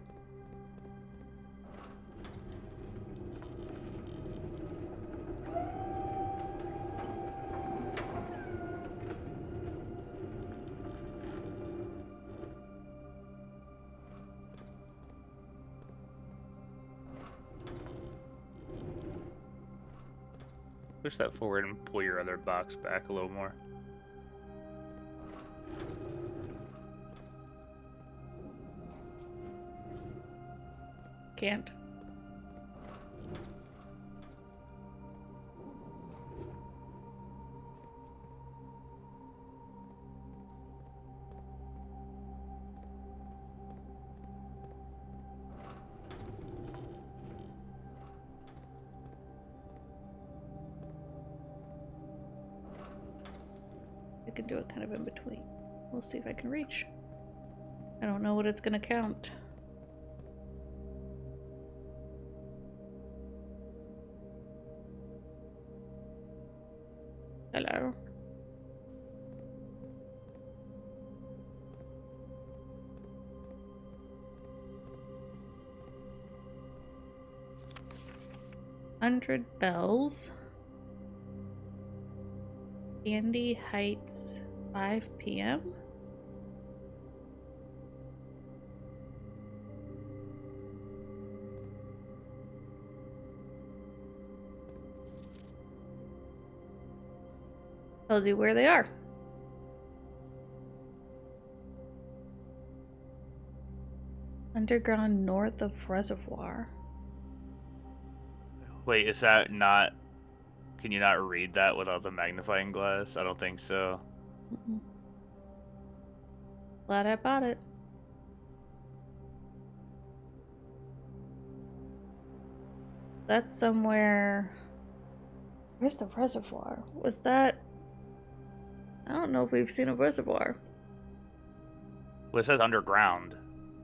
Push that forward and pull your other box back a little more. Can't. I can do it kind of in between. We'll see if I can reach. I don't know what it's gonna count. Hello. Hundred bells. Sandy Heights, 5 p.m. Tells you where they are. Underground north of Reservoir. Wait, is that not... Can you not read that without the magnifying glass? I don't think so. Mm-mm. Glad I bought it. That's somewhere... Where's the reservoir? Was that... I don't know if we've seen a reservoir. Well, it says underground,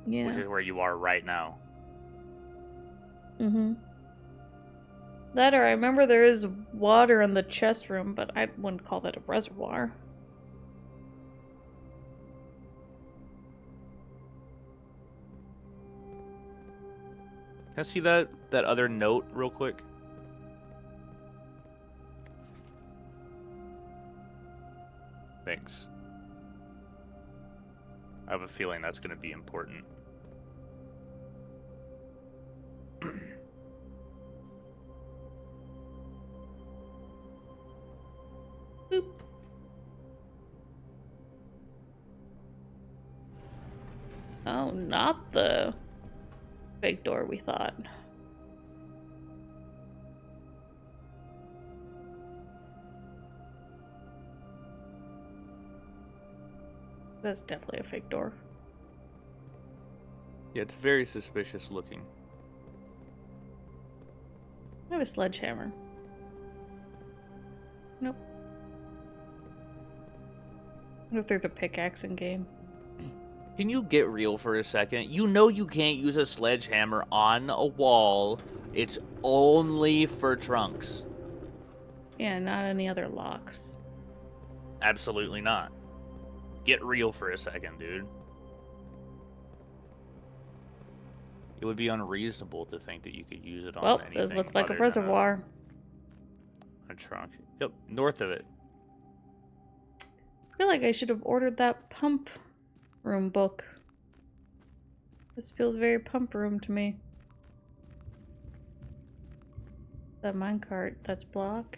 Yeah. which is where you are right now. Mm-hmm. That or I remember there is water in the chest room, but I wouldn't call that a reservoir. Can I see that other note real quick? Thanks. I have a feeling that's going to be important. Boop. Oh, not the big door we thought. That's definitely a fake door. Yeah, it's very suspicious looking. I have a sledgehammer. Nope. I wonder if there's a pickaxe in game. Can you get real for a second? You know you can't use a sledgehammer on a wall. It's only for trunks. Yeah, not any other locks. Absolutely not. Get real for a second, dude. It would be unreasonable to think that you could use it on Well, anything. this looks like a other than reservoir. A trunk. Yep, north of it. I feel like I should have ordered that pump room book. This feels very pump room to me. The minecart, that's block.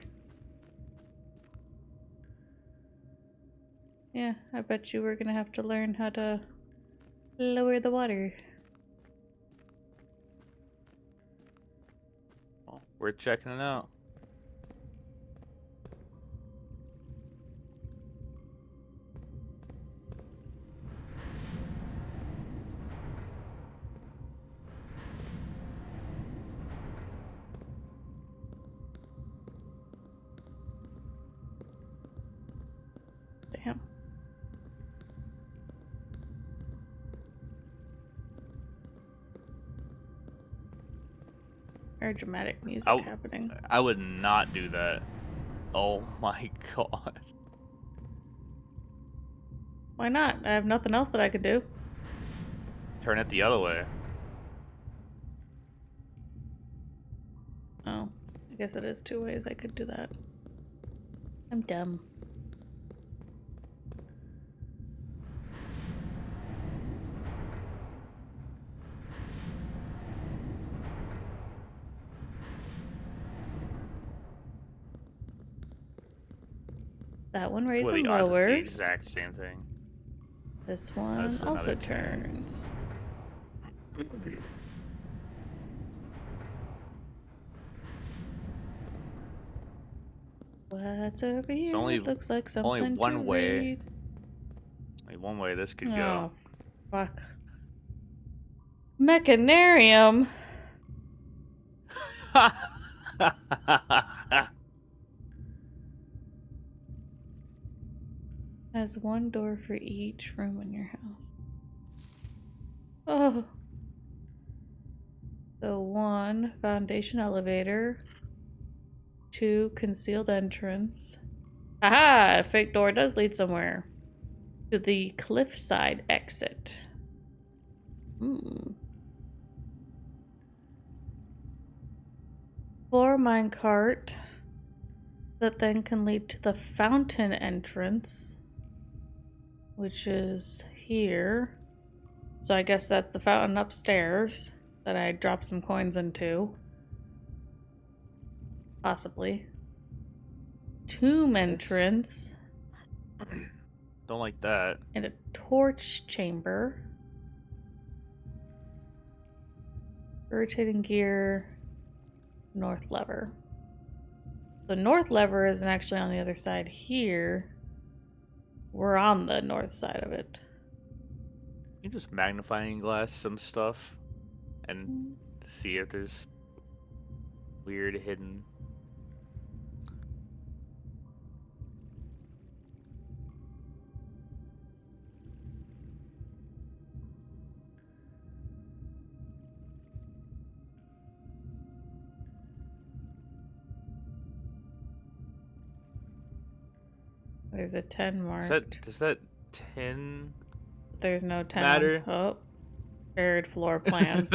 Yeah, I bet you we're gonna have to learn how to lower the water. Well, we're checking it out. Damn. Very dramatic music happening. I would not do that. Oh my god. Why not? I have nothing else that I could do. Turn it the other way. Oh, I guess it is 2 ways I could do that. I'm dumb. That one raises Well, and the odds it's the lowers. exact same thing. This one That's also another turn. turns. What's over here? only- It looks like something only one to way. read. Like one way this could Oh, go. fuck. Mechanarium? Has one door for each room in your house. Oh. So 1, foundation elevator. 2, concealed entrance. Aha! Fake door does lead somewhere. To the cliffside exit. 4 minecart. That then can lead to the fountain entrance. Which is here. So I guess that's the fountain upstairs that I dropped some coins into. Possibly. Tomb entrance. Don't like that. And a torch chamber. Rotating gear. North lever. The north lever isn't actually on the other side here. We're on the north side of it. You just magnifying glass some stuff and see if there's weird hidden. There's a 10 marked. Does that 10 There's no 10. matter? Oh. Buried floor plan.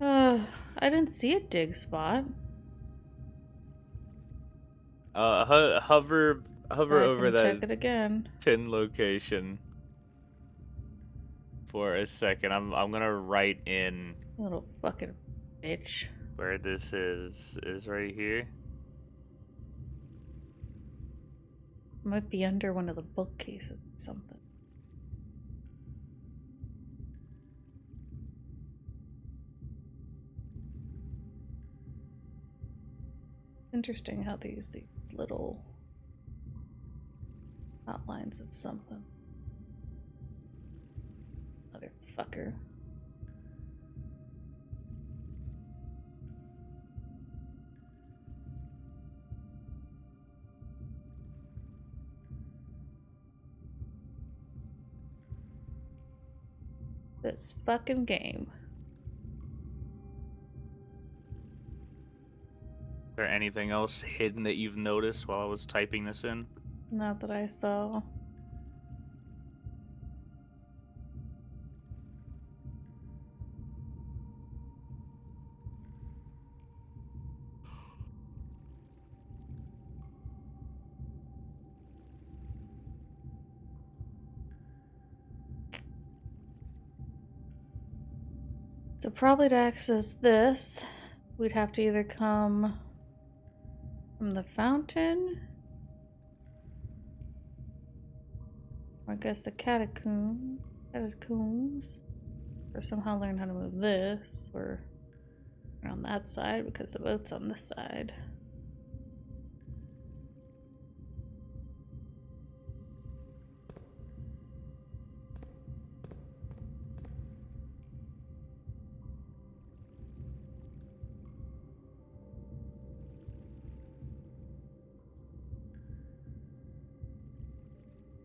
I didn't see a dig spot. Hover I over can that check it again. 10 location for a second. I'm gonna write in Little fucking bitch. where this is right here. Might be under one of the bookcases or something. Interesting how they use these little outlines of something. Motherfucker. This fucking game. Is there anything else hidden that you've noticed while I was typing this in? Not that I saw. So probably to access this, we'd have to either come from the fountain, or I guess the catacombs, or somehow learn how to move this, or on that side because the boat's on this side.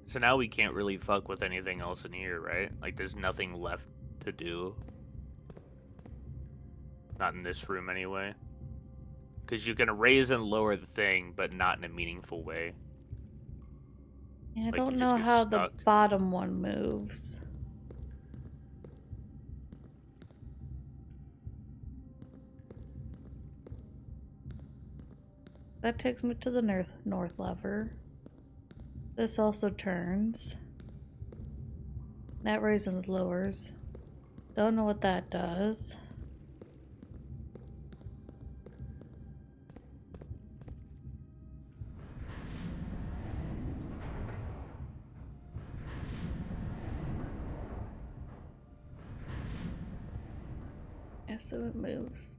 So now we can't really fuck with anything else in here, right? Like there's nothing left to do. Not in this room anyway. Because you can raise and lower the thing, but not in a meaningful way. Yeah, I Like, don't you just know get how the stuck. bottom one moves. That takes me to the north lever. This also turns. That raises lowers. Don't know what that does. Yeah, so it moves.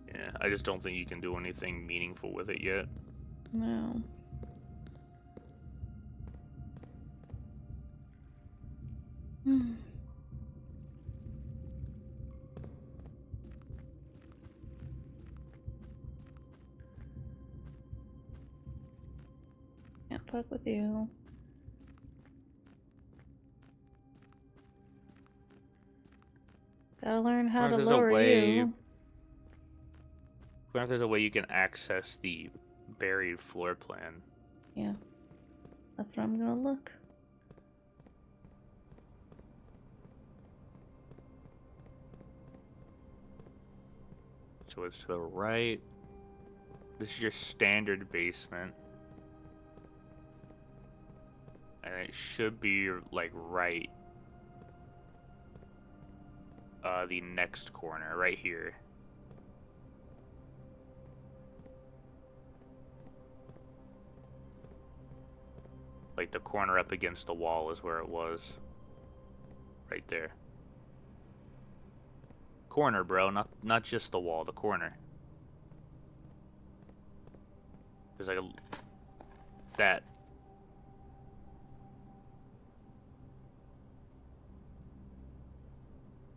Yeah, I just don't think you can do anything meaningful with it yet. No. Hmm. Can't fuck with you. Gotta learn how Wonder to if there's a lower way. you. Wonder if there's a way you can access the buried floor plan. Yeah. That's what I'm gonna look. So it's to the right. This is your standard basement. And it should be like right. The next corner, right here. Like the corner up against the wall is where it was. Right there. Corner, bro, not just the wall, the corner. There's like a that.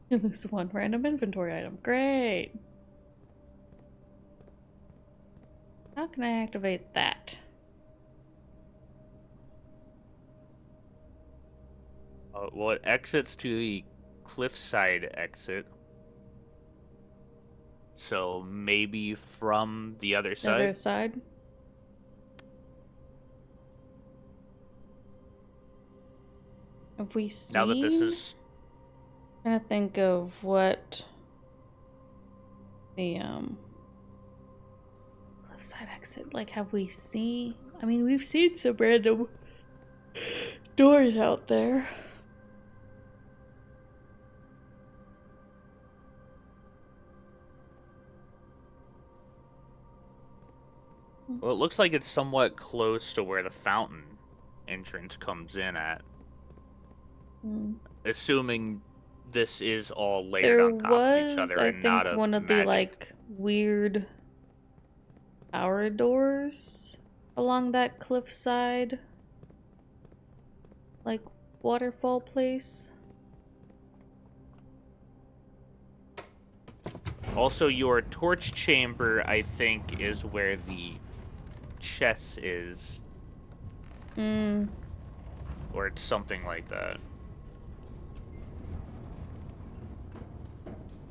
You lose one random inventory item. Great. How can I activate that? Well, it exits to the cliffside exit. So maybe from the other The other side. side? Have we Now that this seen? is Trying to think of what the cliffside exit. Like, have we seen? I mean, we've seen some random doors out there. well, it looks like it's somewhat close to where the fountain entrance comes in at. Hmm. Assuming this is all layered There on top of each was, other I and not think, a one of the magic. like weird power doors along that cliffside, like waterfall place. Also, your torch chamber, I think, is where the chess is, Hmm. or it's something like that.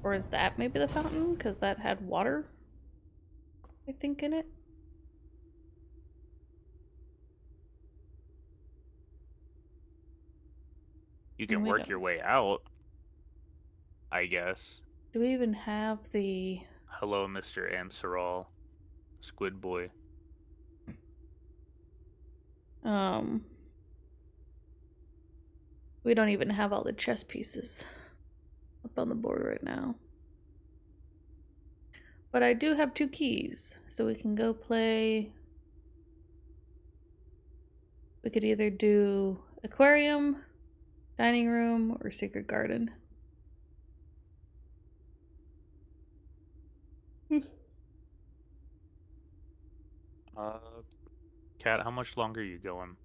Or is that maybe the fountain? Because that had water, I think, in it. You And can we work don't. your way out, I guess. Do we even have the? Hello, Mr. Amsaral, Squid Boy. Um. We don't even have all the chess pieces up on the board right now. But I do have 2 keys, so we can go play. We could either do aquarium, dining room, or secret garden. Uh, Cat, how much longer are you going?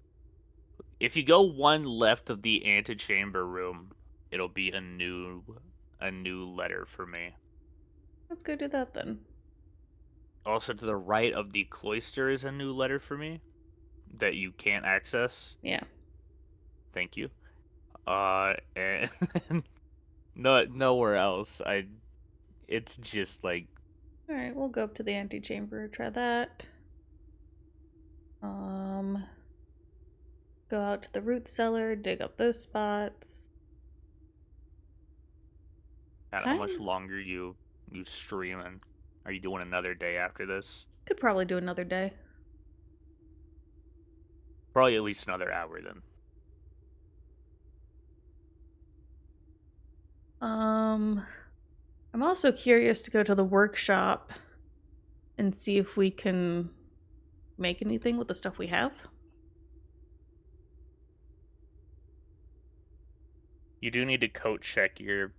If you go one left of the antechamber room, it'll be a new letter for me. Let's go do that then. Also, to the right of the cloister is a new letter for me that you can't access. Yeah. Thank you. And nowhere else. It's just like Alright, we'll go up to the antechamber, try that. Go out to the root cellar, dig up those spots. how much longer you streaming? Are you doing another day after this? Could probably do another day. Probably at least another hour then. I'm also curious to go to the workshop and see if we can make anything with the stuff we have. You do need to coat check your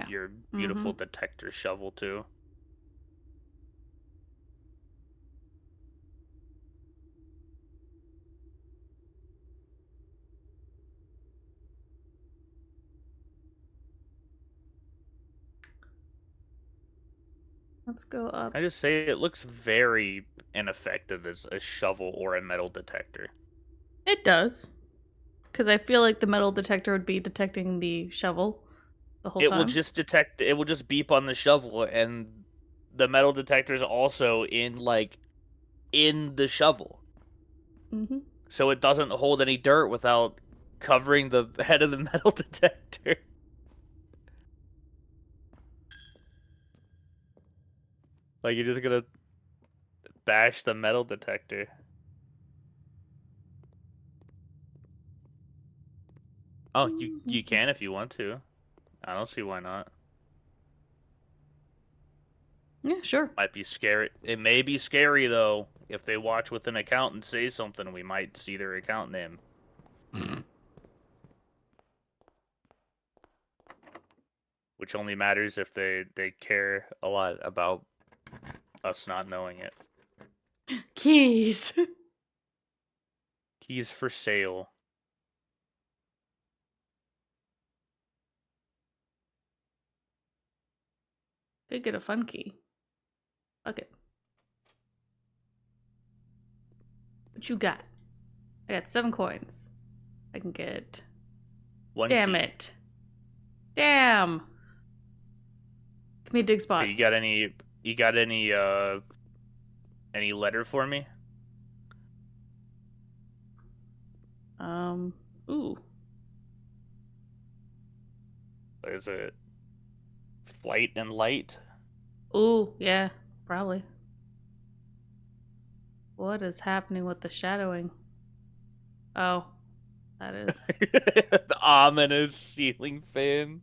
your beautiful detector shovel too. Let's go up. I just say it looks very ineffective as a shovel or a metal detector. It does. Because I feel like the metal detector would be detecting the shovel the whole time. It will just beep on the shovel, and the metal detector is also in the shovel. Mm-hmm. So it doesn't hold any dirt without covering the head of the metal detector. Like, you're just gonna bash the metal detector. Oh, you can if you want to. I don't see why not. Yeah, sure. Might be scary. It may be scary though. If they watch with an account and say something, we might see their account name. Which only matters if they care a lot about us not knowing it. Keys. Keys for sale. Could get a fun key. Fuck it. What you got? I got 7 coins. I can get... One Damn key. it. Damn. Give me a dig spot. Hey, you got any letter for me? Ooh. Is it flight and light? Ooh, yeah, probably. What is happening with the shadowing? Oh, that is. The ominous ceiling fan.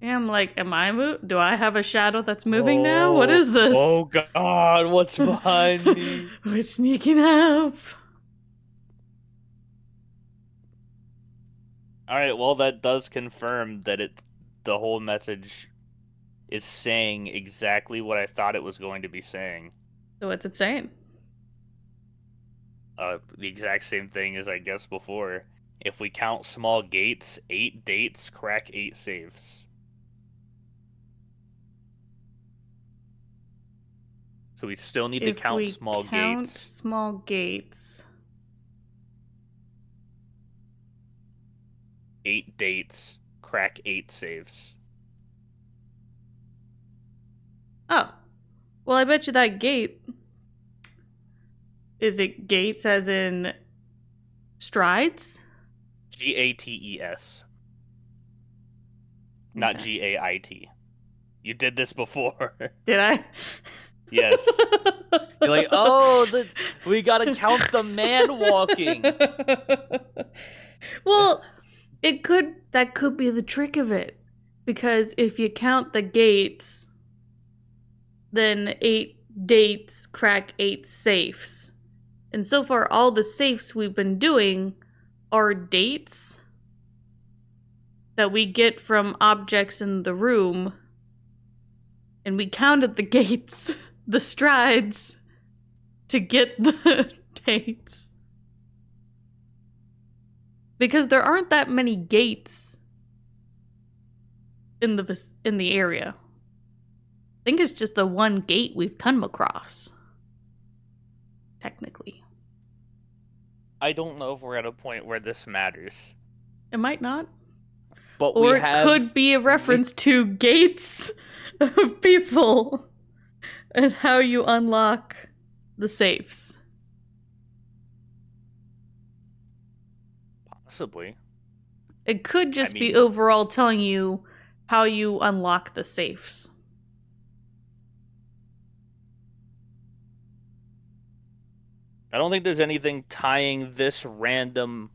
Yeah, I'm like, am I do I have a shadow that's moving now? What is this? Oh god, what's behind me? We're sneaking up. Alright, well that does confirm that the whole message is saying exactly what I thought it was going to be saying. So what's it saying? The exact same thing as I guessed before. If we count small gates, 8 dates, crack 8 safes. So we still need to count small gates. Small gates. 8 dates, crack 8 saves. Oh. Well, I bet you that gate... Is it gates as in strides? Gates. Not GAIT. You did this before. Did I? Yes. You're like, oh, we gotta count the man walking. Well, that could be the trick of it. Because if you count the gates, then 8 dates crack 8 safes. And so far, all the safes we've been doing are dates that we get from objects in the room. And we counted the gates, the strides, to get the dates. Because there aren't that many gates in the area. I think it's just the one gate we've come across. Technically. I don't know if we're at a point where this matters. It might not. But Or we it have could be a reference to gates of people and how you unlock the safes. possibly. It could just be mean- overall telling you how you unlock the safes. I don't think there's anything tying this random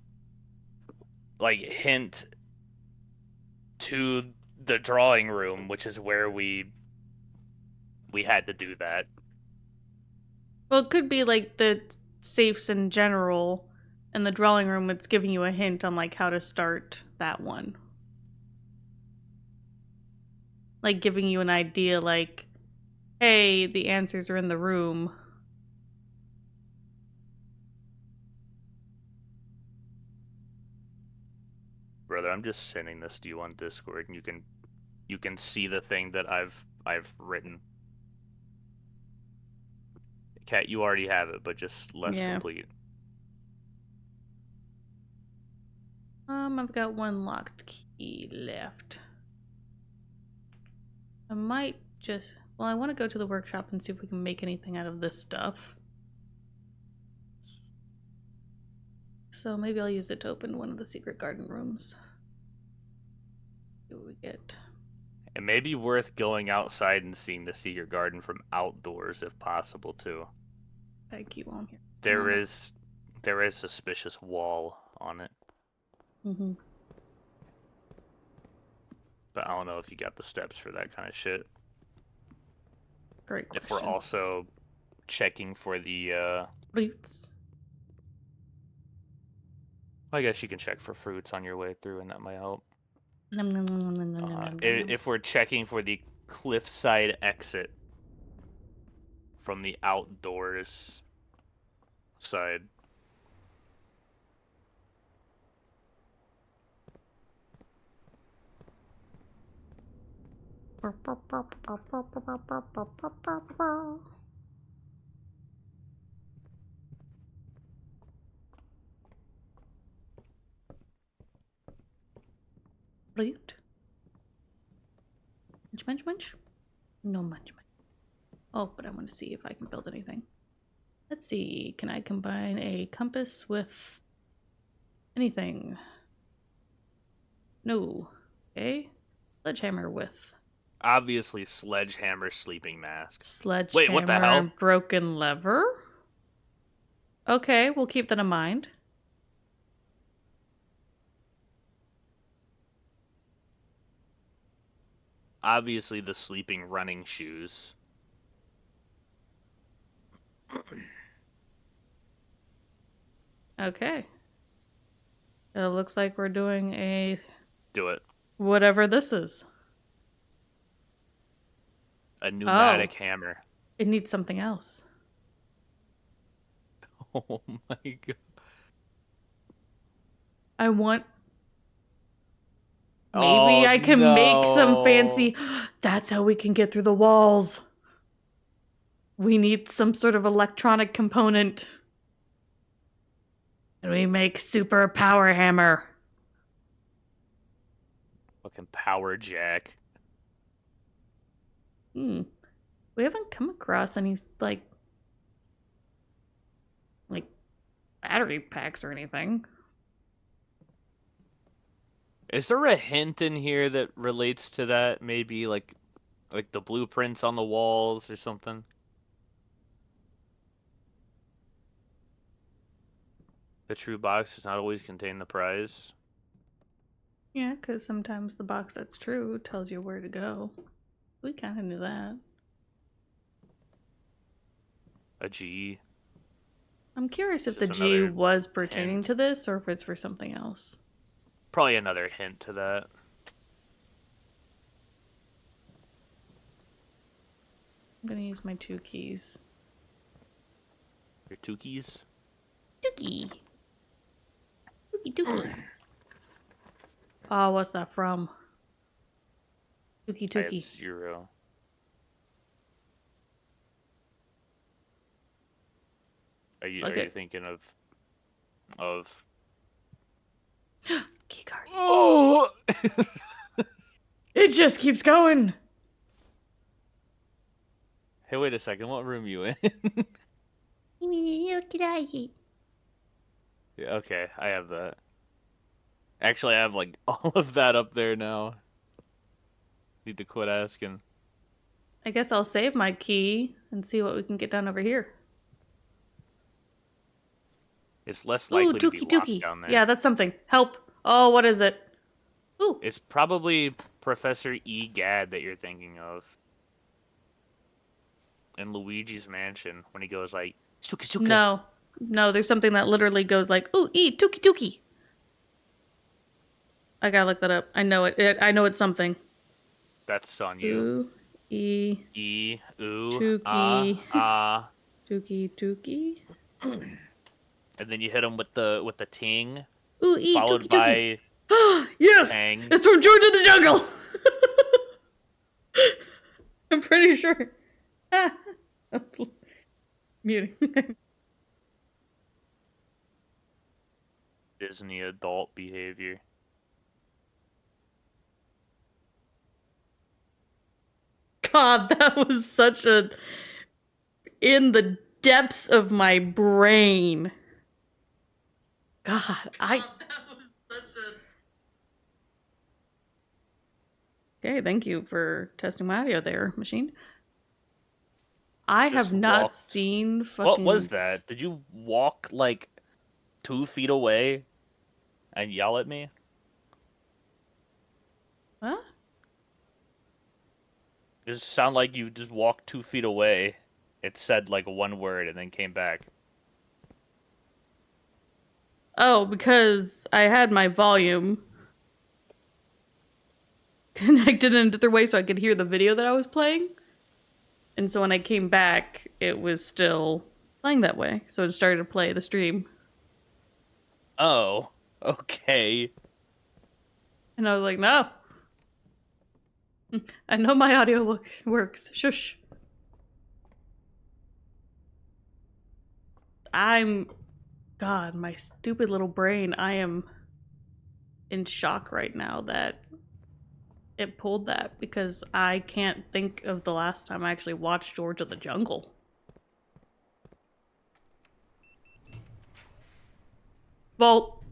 like hint to the drawing room, which is where we had to do that. Well, it could be like the safes in general. In the drawing room, it's giving you a hint on like how to start that one. Like giving you an idea like, hey, the answers are in the room. Brother, I'm just sending this to you on Discord, and you can see the thing that I've written. Kat, you already have it, but just less complete. I've got one locked key left. I might just... Well, I want to go to the workshop and see if we can make anything out of this stuff. So maybe I'll use it to open one of the secret garden rooms. See what we get. It may be worth going outside and seeing the secret garden from outdoors if possible too. Thank you on here. There is a suspicious wall on it. Mm-hmm. But I don't know if you got the steps for that kind of shit. Great question. If we're also checking for the Roots. I guess you can check for fruits on your way through and that might help. Nom, nom, nom, nom, nom, nom, nom, nom. If we're checking for the cliffside exit from the outdoors side. Fruit. Munch, munch, munch. No munch, munch. Oh, but I want to see if I can build anything. Let's see. Can I combine a compass with anything? No. Okay. Sledgehammer with Obviously, sledgehammer, sleeping mask. sledgehammer Wait, what the hell? and broken lever. Okay, we'll keep that in mind. Obviously, the sleeping running shoes. Okay. It looks like we're doing a... Do it. whatever this is. A pneumatic hammer. It needs something else. Oh my god. I want... Maybe I can make some fancy... That's how we can get through the walls. We need some sort of electronic component. And we make super power hammer. Fucking power jack. We haven't come across any, like battery packs or anything. Is there a hint in here that relates to that? Maybe like the blueprints on the walls or something? The true box does not always contain the prize. Yeah, because sometimes the box that's true tells you where to go. We kind of knew that. A G. I'm curious if This the is G another was pertaining hint. to this or if it's for something else. Probably another hint to that. I'm gonna use my 2 keys. Your 2 keys? Dookie! Dookie dookie. Oh, what's that from? Dookie I have dookie. 0. Are you thinking of Keycard. Oh! It just keeps going. Hey, wait a second. What room you in? Yeah, okay, I have that. Actually, I have like all of that up there now. Need to quit asking. I guess I'll save my key and see what we can get done over here. It's less Ooh, likely to be Dookie locked Dookie. down there. Yeah, that's something. Help. Oh, what is it? Ooh. It's probably Professor E. Gadd that you're thinking of. In Luigi's Mansion, when he goes like, Suka Suka. No. No, there's something that literally goes like, ooh, ee, Tookie Tookie. I gotta look that up. I know it. I know it's something. That's on you. Ooh, ee, E, ooh, Tookie. ah. Tookie Tookie. And then you hit him with the ting, Ooh, ee, followed Tookie Tookie. by Yes! tang. It's from George of the Jungle! I'm pretty sure. Muting. Disney adult behavior. God, that was such a... in the depths of my brain. God, that was such a... Okay, thank you for testing my audio there, machine. I Just have not walked. seen fucking... What was that? Did you walk like 2 feet away and yell at me? Huh? It just sounded like you just walked 2 feet away. It said like one word and then came back. Oh, because I had my volume connected in a different way so I could hear the video that I was playing. And so when I came back, it was still playing that way. So it started to play the stream. Oh, okay. And I was like, no. I know my audio works. Shush. God, my stupid little brain. I am in shock right now that it pulled that because I can't think of the last time I actually watched George of the Jungle. Well,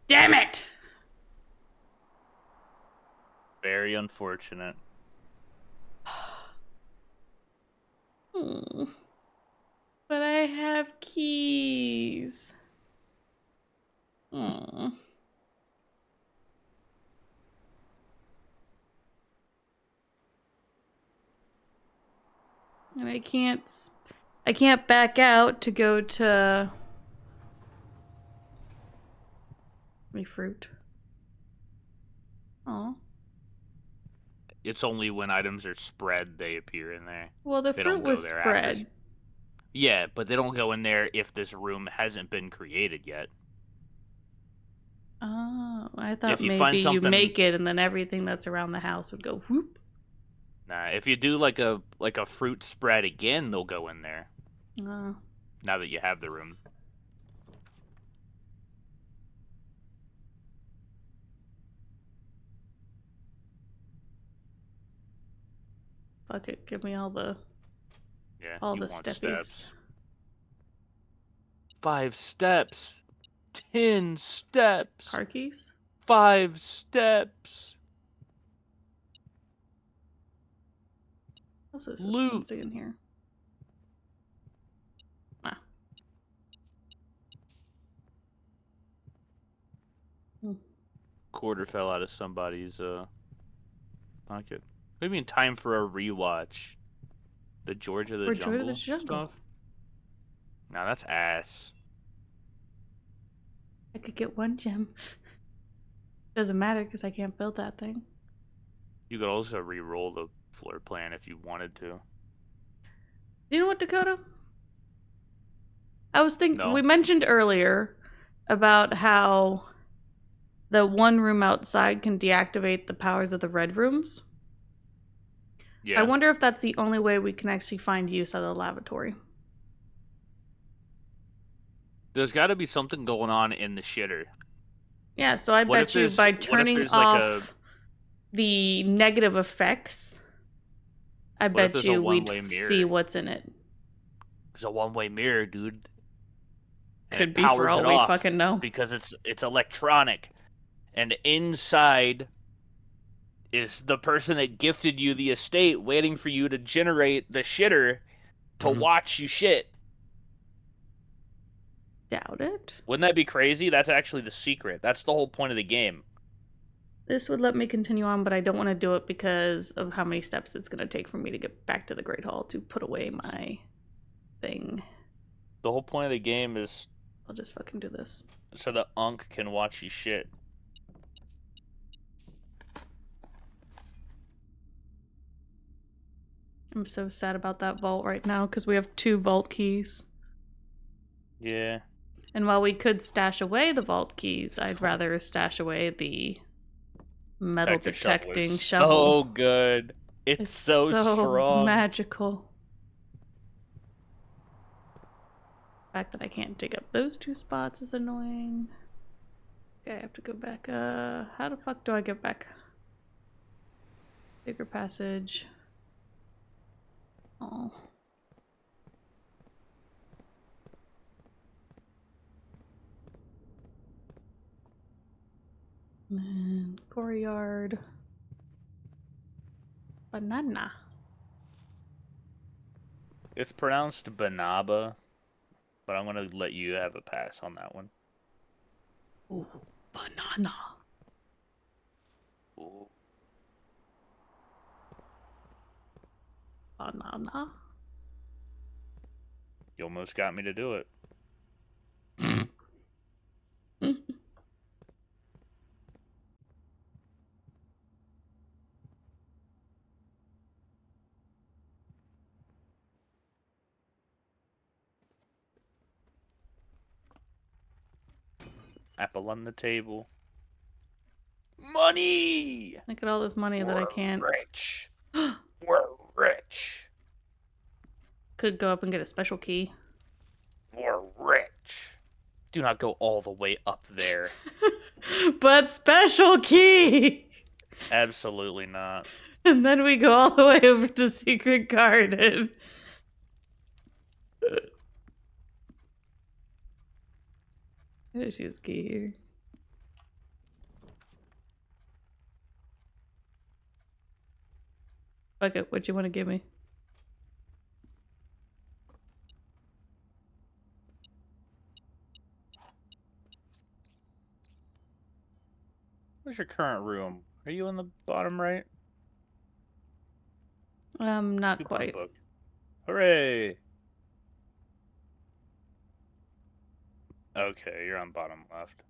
damn it! Very unfortunate. But I have keys. Hmm. And I can't back out to go to fruit. Oh. It's only when items are spread they appear in there. Well, the They fruit don't go was there spread. after. Yeah, but they don't go in there if this room hasn't been created yet. Oh, I thought If you maybe find you something- make it and then everything that's around the house would go whoop. Nah, if you do like a fruit spread again, they'll go in there. Oh. Now that you have the room. Fuck it, give me all the Yeah. all you the want steppies. steps. 5 steps. 10 steps. Car keys? 5 steps. What's this? Loot. Let's see in here. Ah. Quarter fell out of somebody's pocket. Maybe in time for a rewatch. The George of the Or George of Jungle the Jungle. stuff. Nah, that's ass. I could get 1 gem. Doesn't matter because I can't build that thing. You could also re-roll the floor plan if you wanted to. Do you know what, Dakota? I was thinking, No. we mentioned earlier about how the one room outside can deactivate the powers of the red rooms. Yeah. I wonder if that's the only way we can actually find use of the lavatory. There's got to be something going on in the shitter. Yeah, so I What if bet you by what if turning there's like a off the negative effects, I what if bet there's a you we'd one-way see mirror? what's in it. There's a one-way mirror, dude, and Could it be for powers all it we off fucking know. because it's electronic, and inside is the person that gifted you the estate waiting for you to generate the shitter to watch you shit. Doubt it. Wouldn't that be crazy? That's actually the secret. That's the whole point of the game. This would let me continue on, but I don't want to do it because of how many steps it's going to take for me to get back to the Great Hall to put away my thing. The whole point of the game is I'll just fucking do this. so the Unk can watch you shit. I'm so sad about that vault right now because we have 2 vault keys. Yeah. And while we could stash away the vault keys, I'd rather stash away the metal detecting shovel. So good. It's so strong. Magical. The fact that I can't dig up those 2 spots is annoying. Okay, I have to go back. How the fuck do I get back? Bigger passage. Oh. And then courtyard. Banana. It's pronounced Banaba, but I'm gonna let you have a pass on that one. Ooh, banana. Ooh. Banana. You almost got me to do it. Apple on the table. Money! Look at all this money that I can't. Rich. We're rich. Could go up and get a special key. We're rich. Do not go all the way up there. But special key! Absolutely not. And then we go all the way over to Secret Garden. There's his key here. Fuck it, what you want to give me? Where's your current room? Are you in the bottom right? Not Coupon quite. book. Hooray! Okay, you're on bottom left.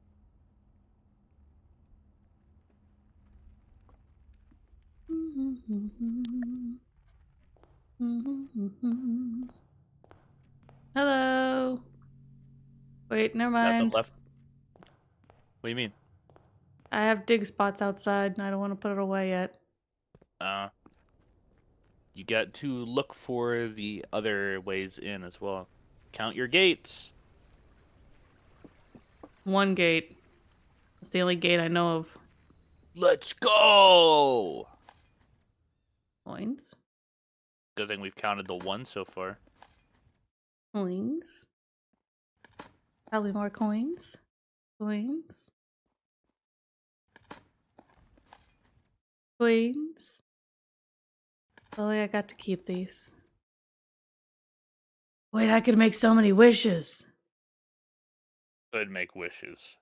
Hello. Wait, never Nothing mind. left. What do you mean? I have dig spots outside and I don't want to put it away yet. You got to look for the other ways in as well. Count your gates. 1 gate. That's the only gate I know of. Let's go! Coins. Good thing we've counted the 1 so far. Coins. Probably more coins. Coins. Coins. Only I got to keep these. Wait, I could make so many wishes. Could make wishes.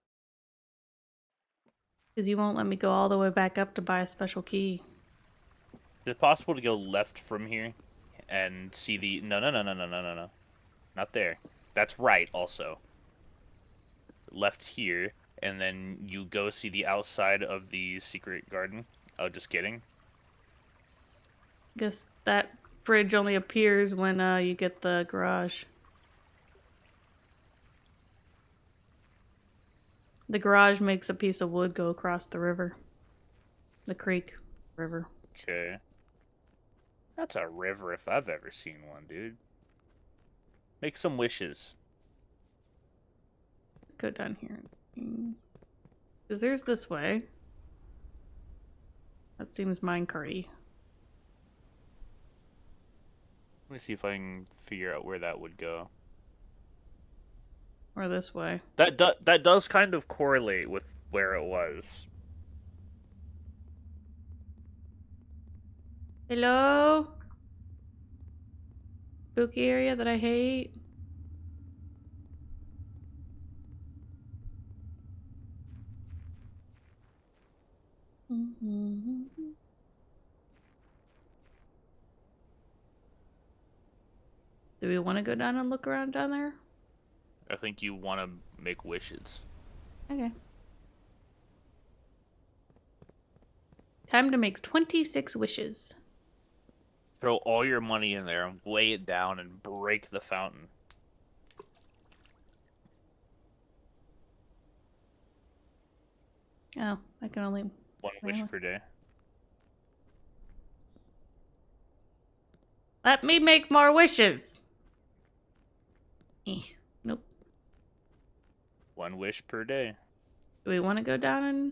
Because you won't let me go all the way back up to buy a special key. Is it possible to go left from here and see the... No. Not there. That's right, also. Left here, and then you go see the outside of the secret garden. Oh, just kidding. Guess that bridge only appears when you get the garage. The garage makes a piece of wood go across the river. The creek. River. Okay. That's a river if I've ever seen one, dude. Make some wishes. Go down here. Because there's this way. That seems minecarty. Let me see if I can figure out where that would go. Or this way. That does kind of correlate with where it was. Hello? Spooky area that I hate. Do we want to go down and look around down there? I think you want to make wishes. Okay. Time to make 26 wishes. Throw all your money in there and lay it down and break the fountain. Oh, I can only... One wish per day. Let me make more wishes! Nope. One wish per day. Do we want to go down and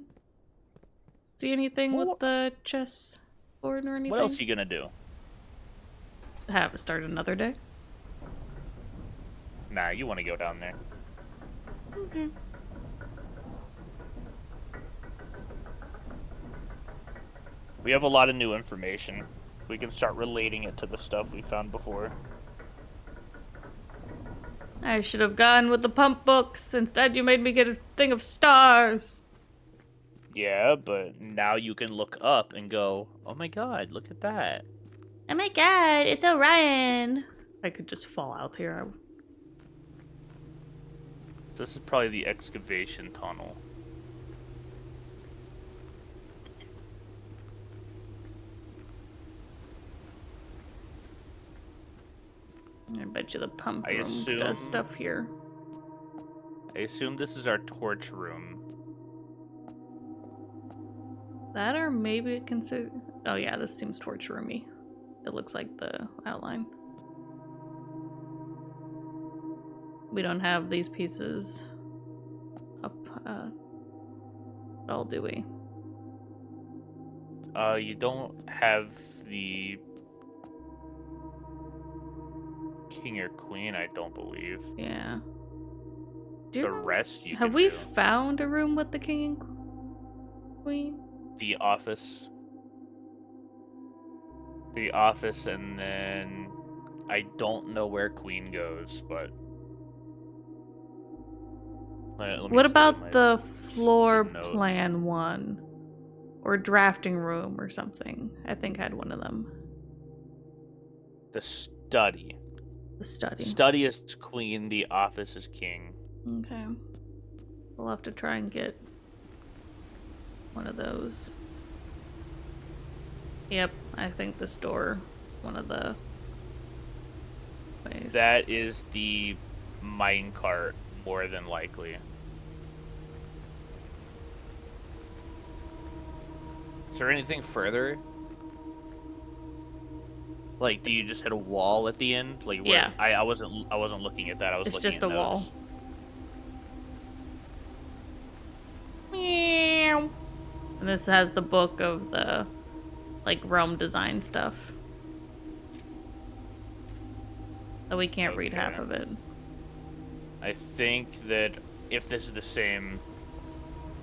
see anything Well, with the chess board or anything? What else are you gonna do? Have it start another day? Nah, you want to go down there. Okay. We have a lot of new information. We can start relating it to the stuff we found before. I should have gone with the pump books. Instead, you made me get a thing of stars. Yeah, but now you can look up and go, oh my god, look at that. Oh my god, it's Orion. I could just fall out here. So this is probably the excavation tunnel. I bet you the pump I room assume- does stuff here. I assume this is our torch room. That or maybe it can say... Oh yeah, this seems torch roomy. It looks like the outline. We don't have these pieces up at all, do we? You don't have the king or queen, I don't believe. Yeah. The rest you Have can we do. found a room with the king and queen? The office. The office, and then I don't know where queen goes, but let me What just look at my about the floor note. plan one? Or drafting room or something? I think I had one of them. The study. The study. Study is queen, the office is king. Okay. We'll have to try and get one of those. Yep, I think this door is one of the ways. That is the minecart, more than likely. Is there anything further? Like, do you just hit a wall at the end? Like, where, Yeah. I wasn't looking at that. I was It's looking just at a wall. notes. Meow. And this has the book of the like realm design stuff. So we can't read half Okay. of it. I think that if this is the same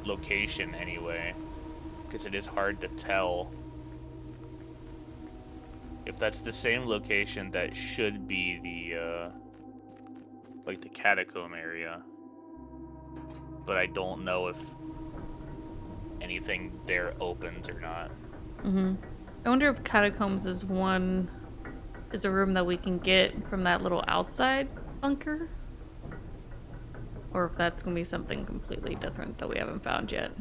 location anyway, because it is hard to tell. If that's the same location, that should be the, like the catacomb area. But I don't know if anything there opens or not. Mm-hmm. I wonder if catacombs is a room that we can get from that little outside bunker, or if that's gonna be something completely different that we haven't found yet.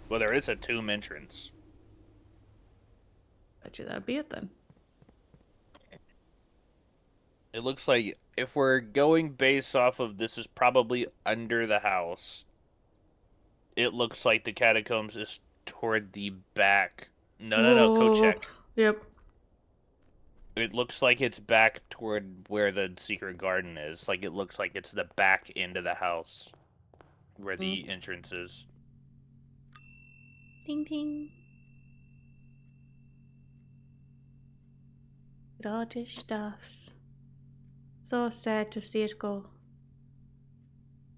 Well, there is a tomb entrance. Bet you that'd be it then. It looks like if we're going based off of this is probably under the house, it looks like the catacombs is toward the back. No, code Whoa. check. Yep. It looks like it's back toward where the secret garden is. Like, it looks like it's the back end of the house. where the entrance is. Ding ding. Gorgeous stuffs. So sad to see it go.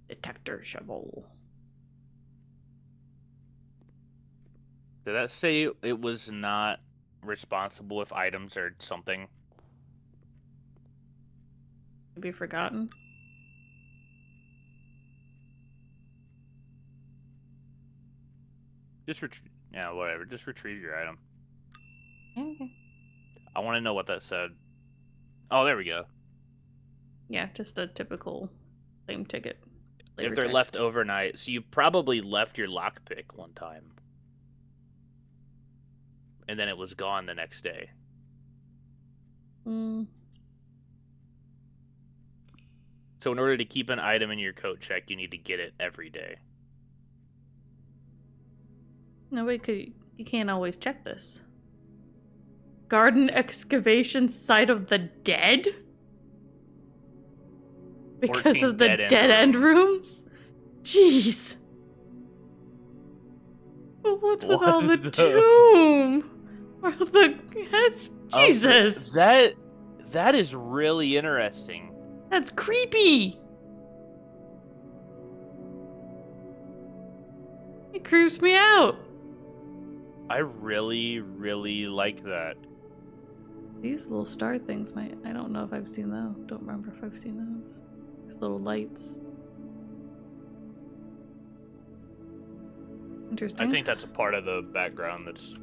Detector shovel. Did that say it was not responsible if items are something? Be forgotten. Just yeah, whatever. Just retrieve your item. Okay. I want to know what that said. Oh, there we go. Yeah, just a typical same ticket. If they're left overnight, so you probably left your lockpick one time. And then it was gone the next day. So in order to keep an item in your coat check, you need to get it every day. No, wait, you can't always check this. Garden excavation site of the dead? Because of the dead end rooms? Jeez. But what's with all the tomb? Or the heads? Jesus. That is really interesting. That's creepy. It creeps me out. I really, really like that. These little star things I don't know if I've seen those. Don't remember if I've seen those. These little lights. Interesting. I think that's a part of the background that's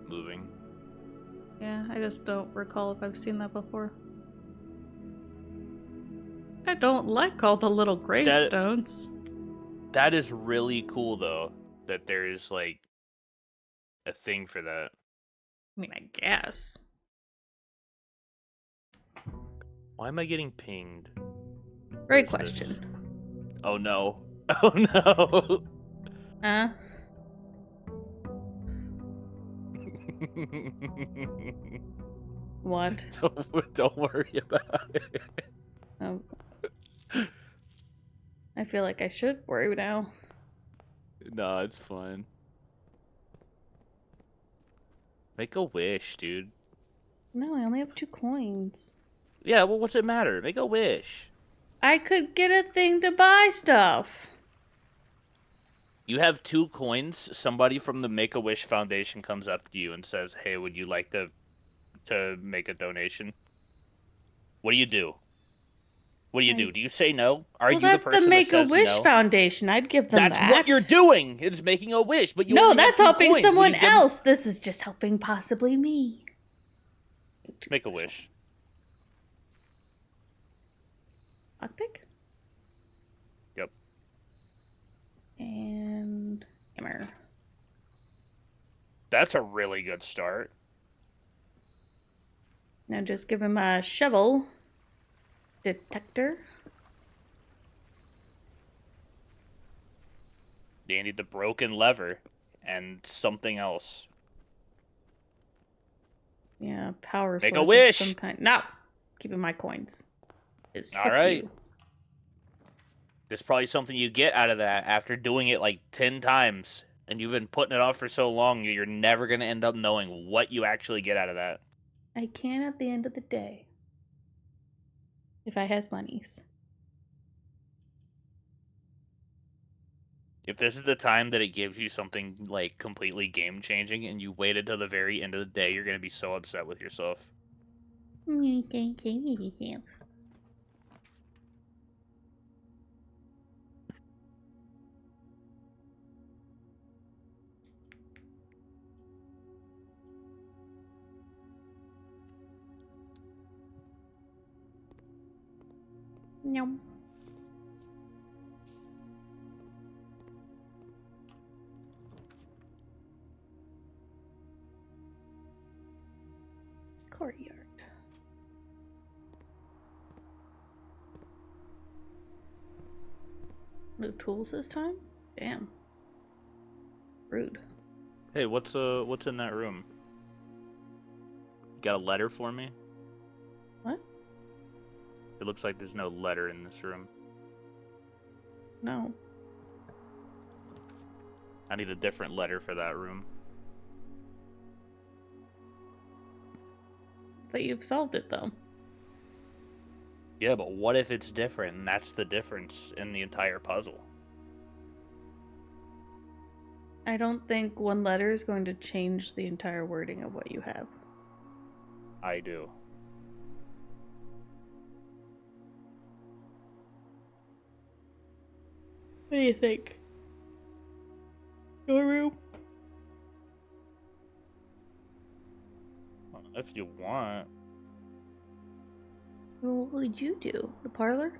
moving. Yeah, I just don't recall if I've seen that before. I don't like all the little gravestones. That is really cool, though, that there's, like, a thing for that. I mean, I guess. Why am I getting pinged? Great question. Oh, no. Oh, no. Huh? What? Don't worry about it. Oh. I feel like I should worry now. No, it's fine. Make a wish, dude. No, I only have 2 coins. Yeah, well, what's it matter? Make a wish. I could get a thing to buy stuff. You have 2 coins. Somebody from the Make-A-Wish Foundation comes up to you and says, "Hey, would you like to make a donation?" What do you do? What do you do? Do you say no? Are you the person that says no? That's the Make-A-Wish Foundation. I'd give them that. That's what you're doing. It's making a wish, but you No, only that's have 2 helping coins. someone else. This is just helping possibly me. Make a wish. Lockpick? Yep. And hammer. That's a really good start. Now just give him a shovel. Detector. They need the broken lever and something else. Yeah, power source. Make a wish. Of some kind. No, keeping my coins. It's all right. There's probably something you get out of that after doing it like 10 times, and you've been putting it off for so long. You're never gonna end up knowing what you actually get out of that. I can at the end of the day. If I has monies. If this is the time that it gives you something like completely game changing and you waited till the very end of the day, you're gonna be so upset with yourself. Yum. Courtyard. No tools this time? Damn. Rude. Hey, what's in that room? You got a letter for me? What? It looks like there's no letter in this room. No. I need a different letter for that room. That you've solved it though. Yeah, but what if it's different and that's the difference in the entire puzzle? I don't think one letter is going to change the entire wording of what you have. I do. What do you think? Your room? If you want. Well, what would you do? The parlor?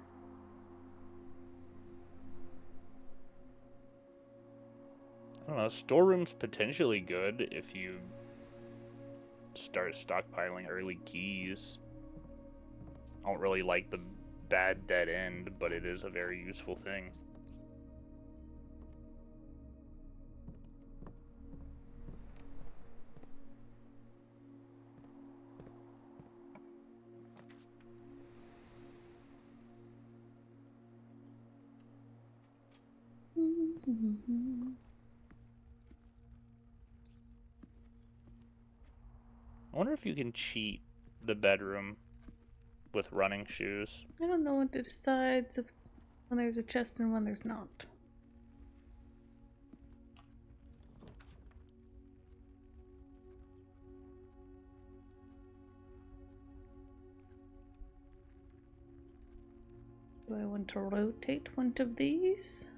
I don't know, storeroom's potentially good if you start stockpiling early keys. I don't really like the bad dead end, but it is a very useful thing. I wonder if you can cheat the bedroom with running shoes. I don't know what to decide when there's a chest and when there's not. Do I want to rotate one of these?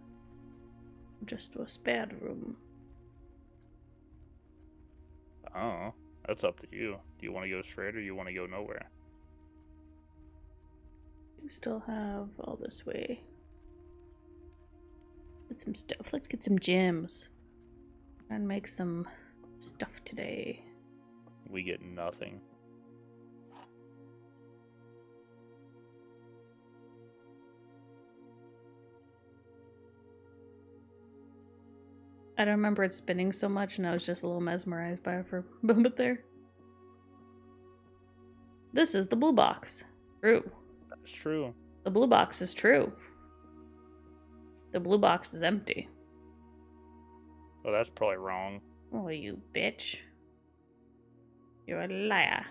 Just to a spare room. Oh, that's up to you. Do you want to go straight or you want to go nowhere? We still have all this way. Get some stuff. Let's get some gems. And make some stuff today. We get nothing. I don't remember it spinning so much, and I was just a little mesmerized by it for a moment there. This is the blue box. True. That's true. The blue box is true. The blue box is empty. Oh, that's probably wrong. Oh, you bitch. You're a liar.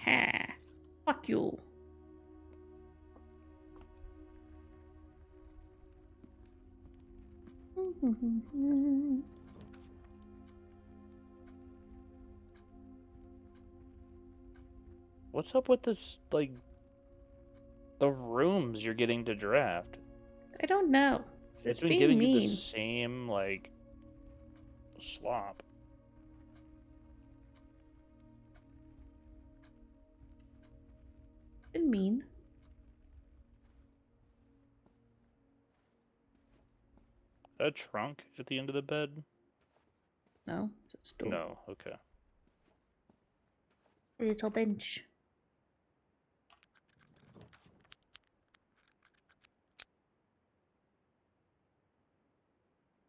Ha. Fuck you. What's up with this, like, the rooms you're getting to draft? I don't know. It's been being giving you the mean. same, like, slop. Been mean. A trunk at the end of the bed? No, it's a stool. No, okay. A little bench.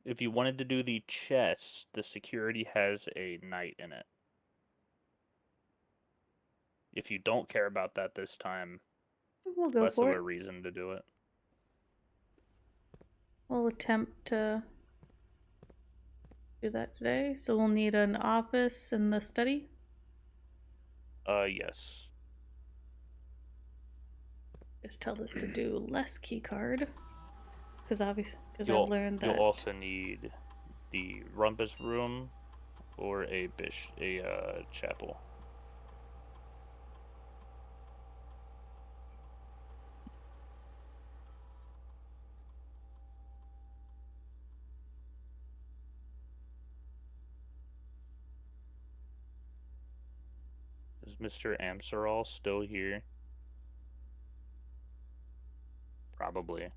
If you wanted to do the chest, the security has a knight in it. If you don't care about that this time, We'll go less for of it. a reason to do it. We'll attempt to do that today. So we'll need an office and the study. Yes. Just tell this to do less key card. Because obviously, because You'll, I've learned that. you'll also need the rumpus room or a chapel. Is Mr. Amserol still here? Probably.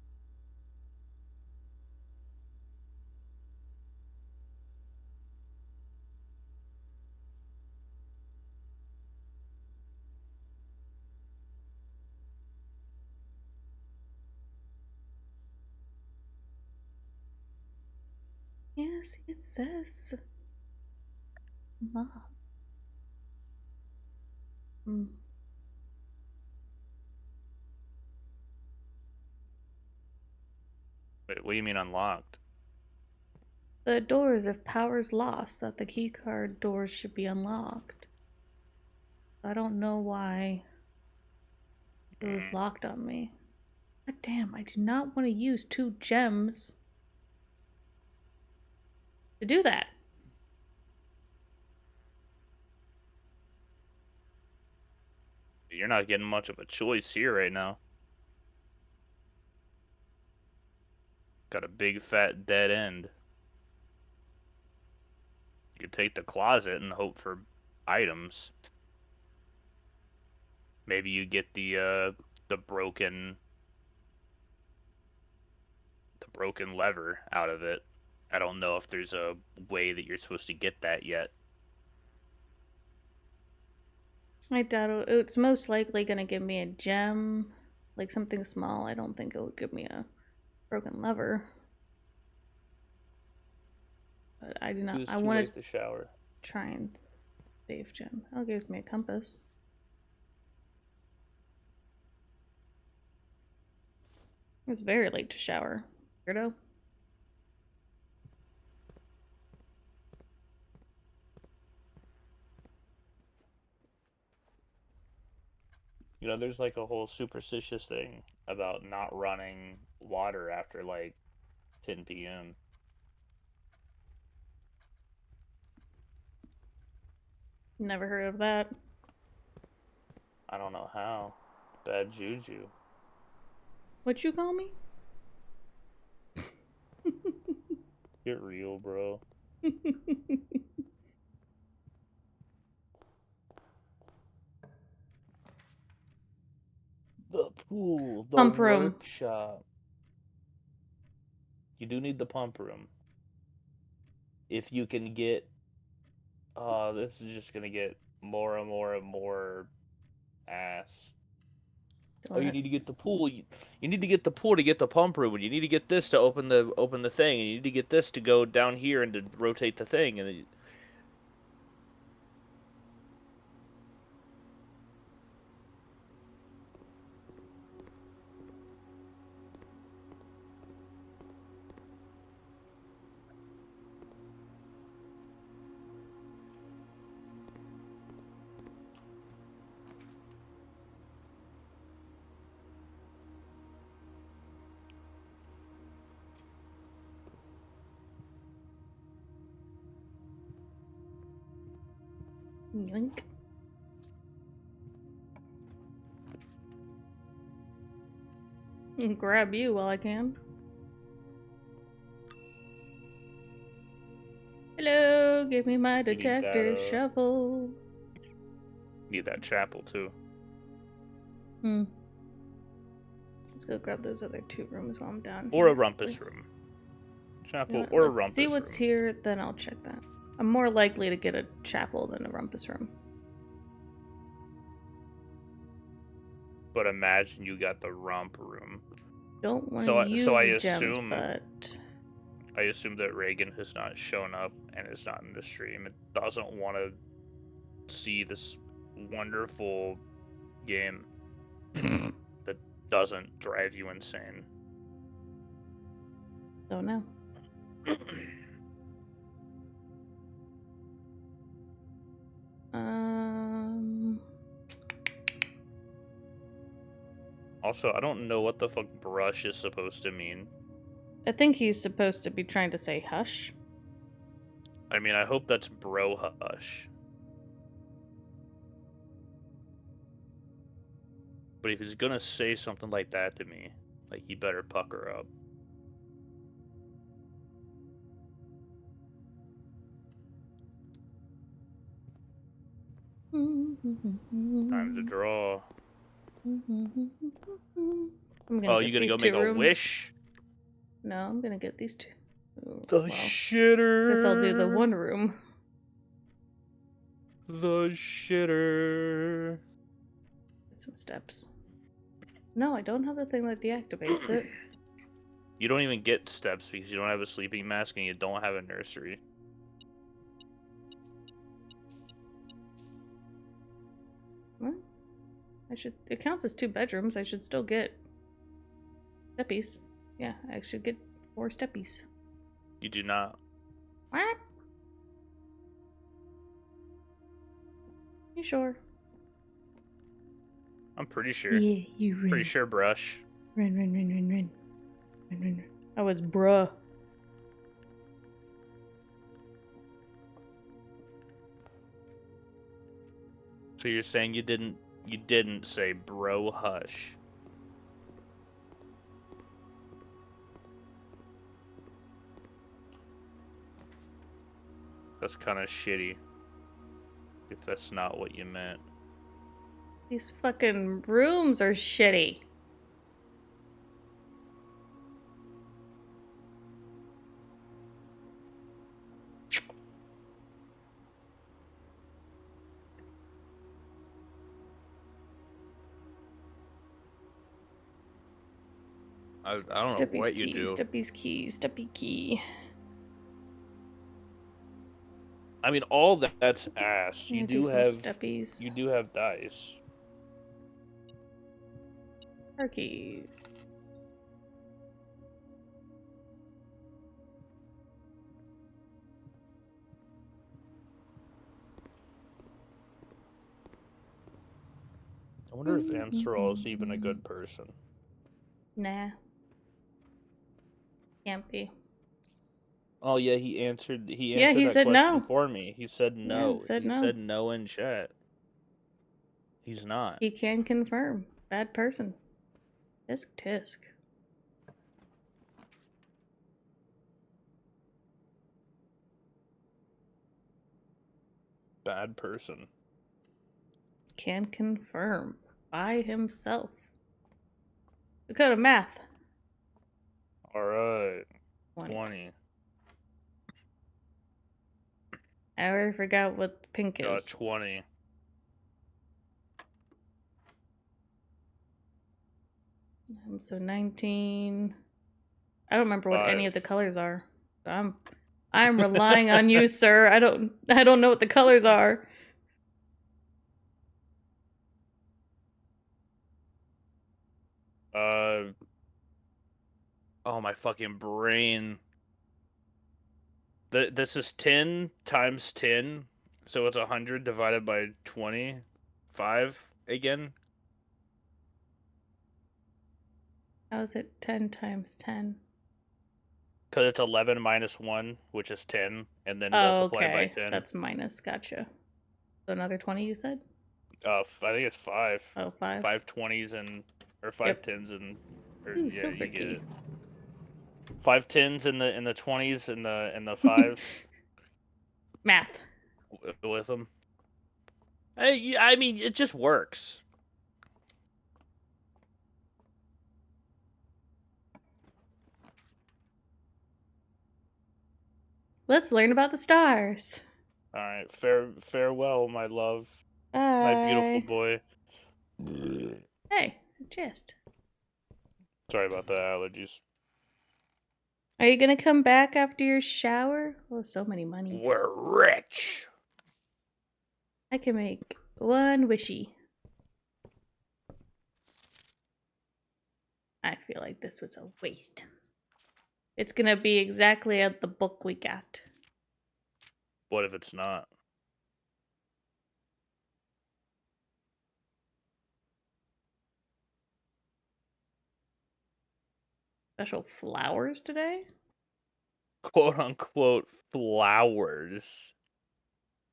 Yes, it says. Mom. Wait, what do you mean unlocked? The doors, if power's lost, that the keycard doors should be unlocked. I don't know why it was Mm. locked on me. God damn, I do not want to use 2 gems to do that. You're not getting much of a choice here right now. Got a big fat dead end. You could take the closet and hope for items. Maybe you get the broken lever out of it. I don't know if there's a way that you're supposed to get that yet. I doubt it's most likely gonna give me a gem, like something small. I don't think it would give me a broken lever. But I do not. It was I too want late to to shower. try and save gem. Oh, it gives me a compass. It's very late to shower. Weirdo. You know, there's like a whole superstitious thing about not running water after like 10 p.m. Never heard of that. I don't know how. Bad juju. What you call me? Get real, bro. The pool, the Pump room. workshop. You do need the pump room. If you can get, this is just gonna get more and more and more ass. Oh, you What? need to get the pool. You need to get the pool to get the pump room, and you need to get this to open the thing, and you need to get this to go down here and to rotate the thing, and then Yoink. Grab you while I can. Hello, give me my you need detector that. shovel. Need that chapel too. Let's go grab those other 2 rooms while I'm down. Or a here. rumpus room. Chapel You know, or a let's rumpus see what's room. here, then I'll check that. I'm more likely to get a chapel than a rumpus room. But imagine you got the rump room. Don't want So to use I the gems, assume but I assume that Reagan has not shown up and is not in the stream. It doesn't want to see this wonderful game that doesn't drive you insane. don't know. Also, I don't know what the fuck brush is supposed to mean. I think he's supposed to be trying to say hush. I mean, I hope that's bro hush. But if he's gonna say something like that to me, like, he better pucker up. Time to draw. Oh, you gonna go make a wish? No, I'm gonna get these 2. The shitter. Guess I'll do the 1 room. The shitter. Get some steps. No, I don't have the thing that deactivates it. You don't even get steps because you don't have a sleeping mask and you don't have a nursery. What? It counts as 2 bedrooms. I should still get steppies. Yeah, I should get 4 steppies. You do not. What? You sure? I'm pretty sure. Yeah, you run. Pretty sure, brush. Run, run, run, run, run. Run, run, run. Oh, it's bruh. So you're saying you didn't say bro hush. That's kind of shitty. If that's not what you meant. These fucking rooms are shitty. I don't know what you do. Steppy's key, steppy key. I mean, all that's ass. You do some have steppies. You do have dice. Car keys. I wonder if Anserol is even a good person. Nah. Can't be. Oh yeah, he answered He that said question no. for me. He said no. Yeah, said he no. said no in chat. He's not. He can confirm. Bad person. Tisk tisk. Bad person. Can confirm. By himself. We go to math. Alright. 20. I already forgot what pink is. 20. So 19. I don't remember what any of the colors are. So I'm relying on you, sir. I don't know what the colors are. Oh, my fucking brain. This is 10 times 10, so it's 100 divided by 25 again. How is it 10 times 10? Because it's 11 minus 1, which is 10, and then multiply by 10. That's minus. Gotcha. So another 20, you said? I think it's 5. Oh, 5. 5 20s and... Or 5 10s and... Or, Ooh, yeah, silver you get key. it. 5 10s in the 20s and the 5s. Math. With them. I mean, it just works. Let's learn about the stars. All right, farewell, my love. Bye. My beautiful boy. Hey, chest. Sorry about the allergies. Are you gonna come back after your shower? Oh, so many monies. We're rich. I can make one wishy. I feel like this was a waste. It's gonna be exactly at the book we got. What if it's not? Special flowers today? Quote unquote flowers.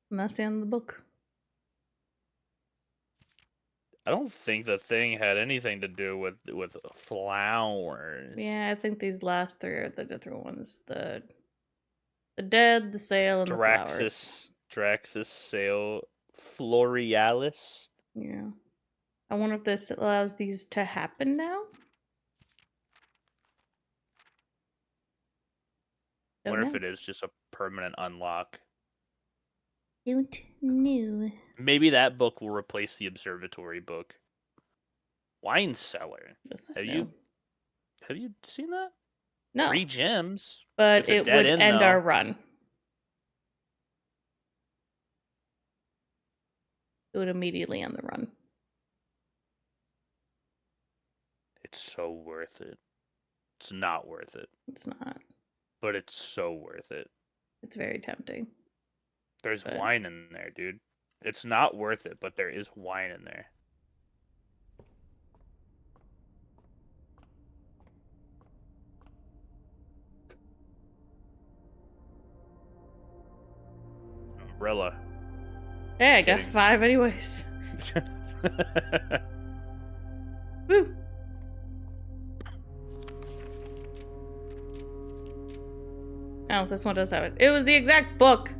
And that's the end of the book. I don't think the thing had anything to do with flowers. Yeah, I think these last 3 are the different ones. The dead, the sail, and the flowers. Draxus Sail Florealis. Yeah. I wonder if this allows these to happen now? I wonder if it is just a permanent unlock. Don't know. Maybe that book will replace the observatory book. Wine cellar. This is Have you seen that? No. 3 gems. But it would end our run. It would immediately end the run. It's so worth it. It's not worth it, It's not. but it's so worth it. It's very tempting. There's But- wine in there, dude. It's not worth it, but there is wine in there. Umbrella. Hey, I got kidding. 5 anyways. Woo! Oh, this one does have it. It was the exact book!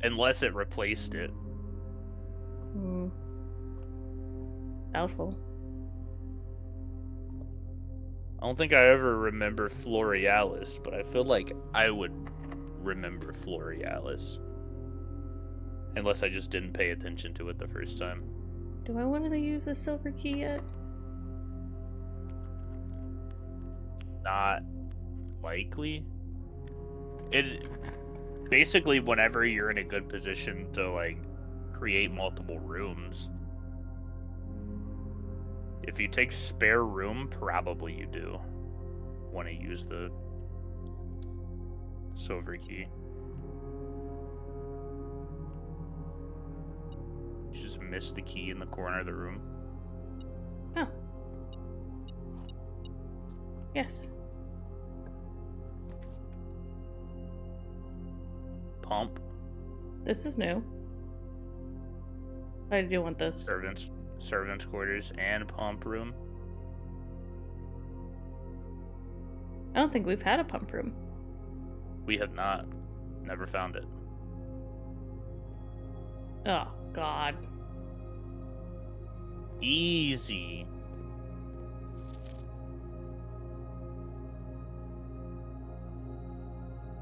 Unless it replaced it. Hmm. Doubtful. I don't think I ever remember Florealis, but I feel like I would remember Florealis. Unless I just didn't pay attention to it the first time. Do I want to use the silver key yet? Not likely. It basically, whenever you're in a good position to like create multiple rooms, if you take spare room, probably you do want to use the silver key. You just missed the key in the corner of the room. Oh. Yes. Pump. This is new. I do want this. Servants' quarters and pump room. I don't think we've had a pump room. We have not. Never found it. Oh, God. Easy.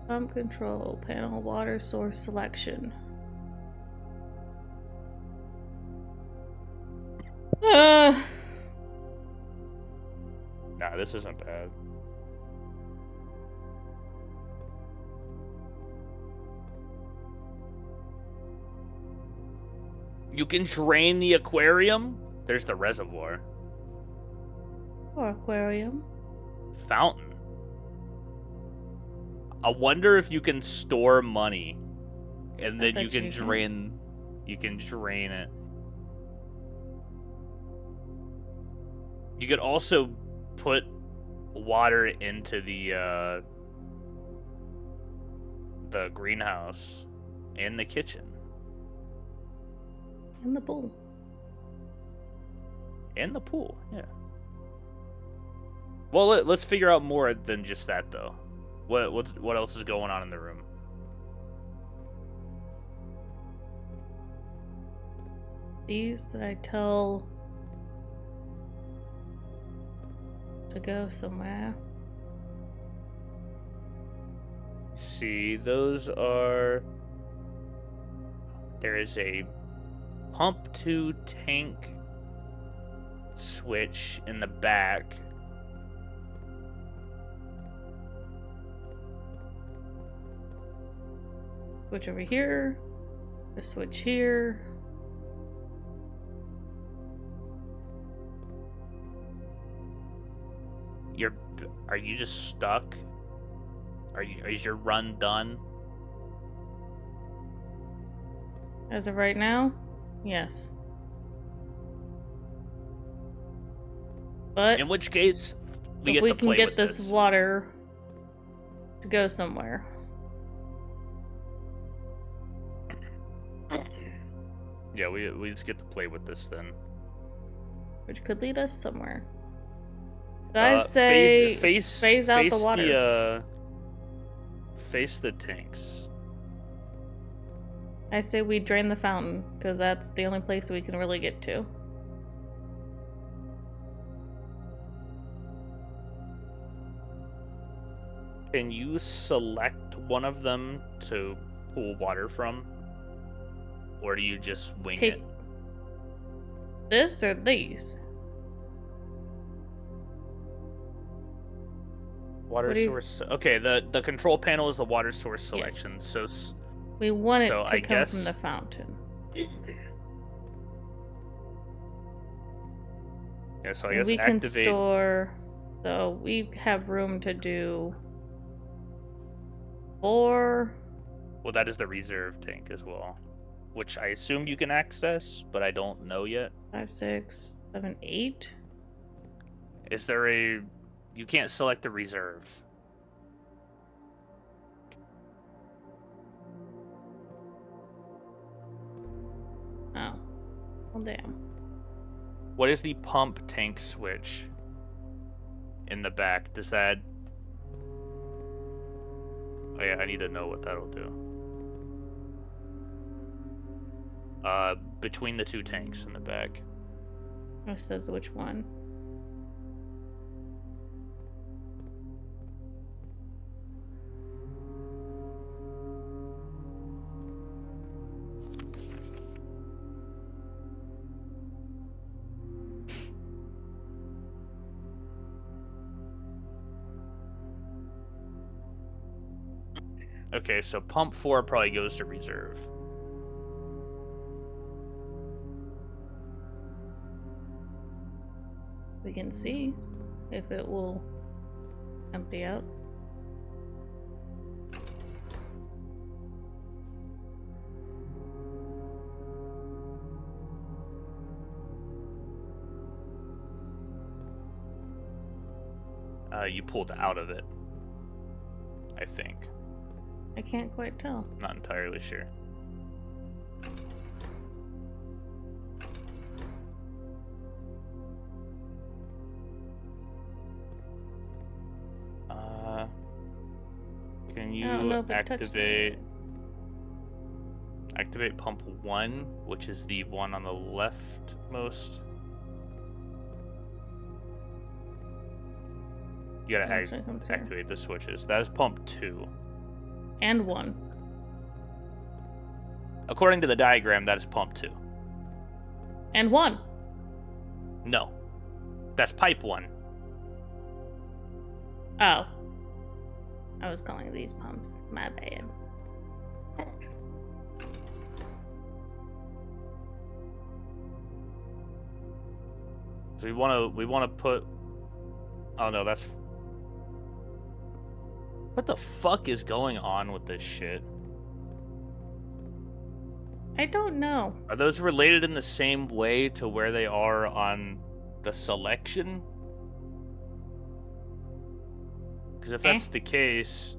Pump control, panel water source selection. Nah, this isn't bad. You can drain the aquarium. There's the reservoir. Or aquarium. Fountain. I wonder if you can store money and then you bet can you can. drain you can drain it. You could also put water into the greenhouse and the kitchen In the pool. and the pool. Yeah. Well, let's figure out more than just that though. What else is going on in the room? These that I tell to go somewhere. See, those are. There is a pump to tank switch in the back. Switch over here. A switch here. Are you just stuck? Is your run done? As of right now, yes. But In which case, we if get we to can play get with this water to go somewhere. Yeah, we just get to play with this then. Which could lead us somewhere. So I say phase out the water. Face the tanks. I say we drain the fountain, because that's the only place we can really get to. Can you select one of them to pull water from? Or do you just wing Take it? this or these? Water What do you- source. Okay, the control panel is the water source selection. Yes. So We want it So to I come guess- from the fountain. yeah, so I And guess we can activate. store So we have room to do 4. Well, that is the reserve tank as well, which I assume you can access, but I don't know yet. 5, 6, 7, 8. Is there a... You can't select the reserve. Oh. Well, damn. What is the pump tank switch in the back? Does that... Oh yeah, I need to know what that'll do. Between the 2 tanks in the back. It says which one. Okay, so pump 4 probably goes to reserve. We can see if it will empty out. You pulled out of it, I think. I can't quite tell. Not entirely sure. Can you activate pump 1, which is the one on the leftmost? You gotta activate the switches. That is pump 2. And 1. According to the diagram, that is pump 2. And 1. No. That's pipe 1. Oh. I was calling these pumps. My bad. So we wanna put... Oh no, that's... What the fuck is going on with this shit? I don't know. Are those related in the same way to where they are on the selection? Because if that's the case,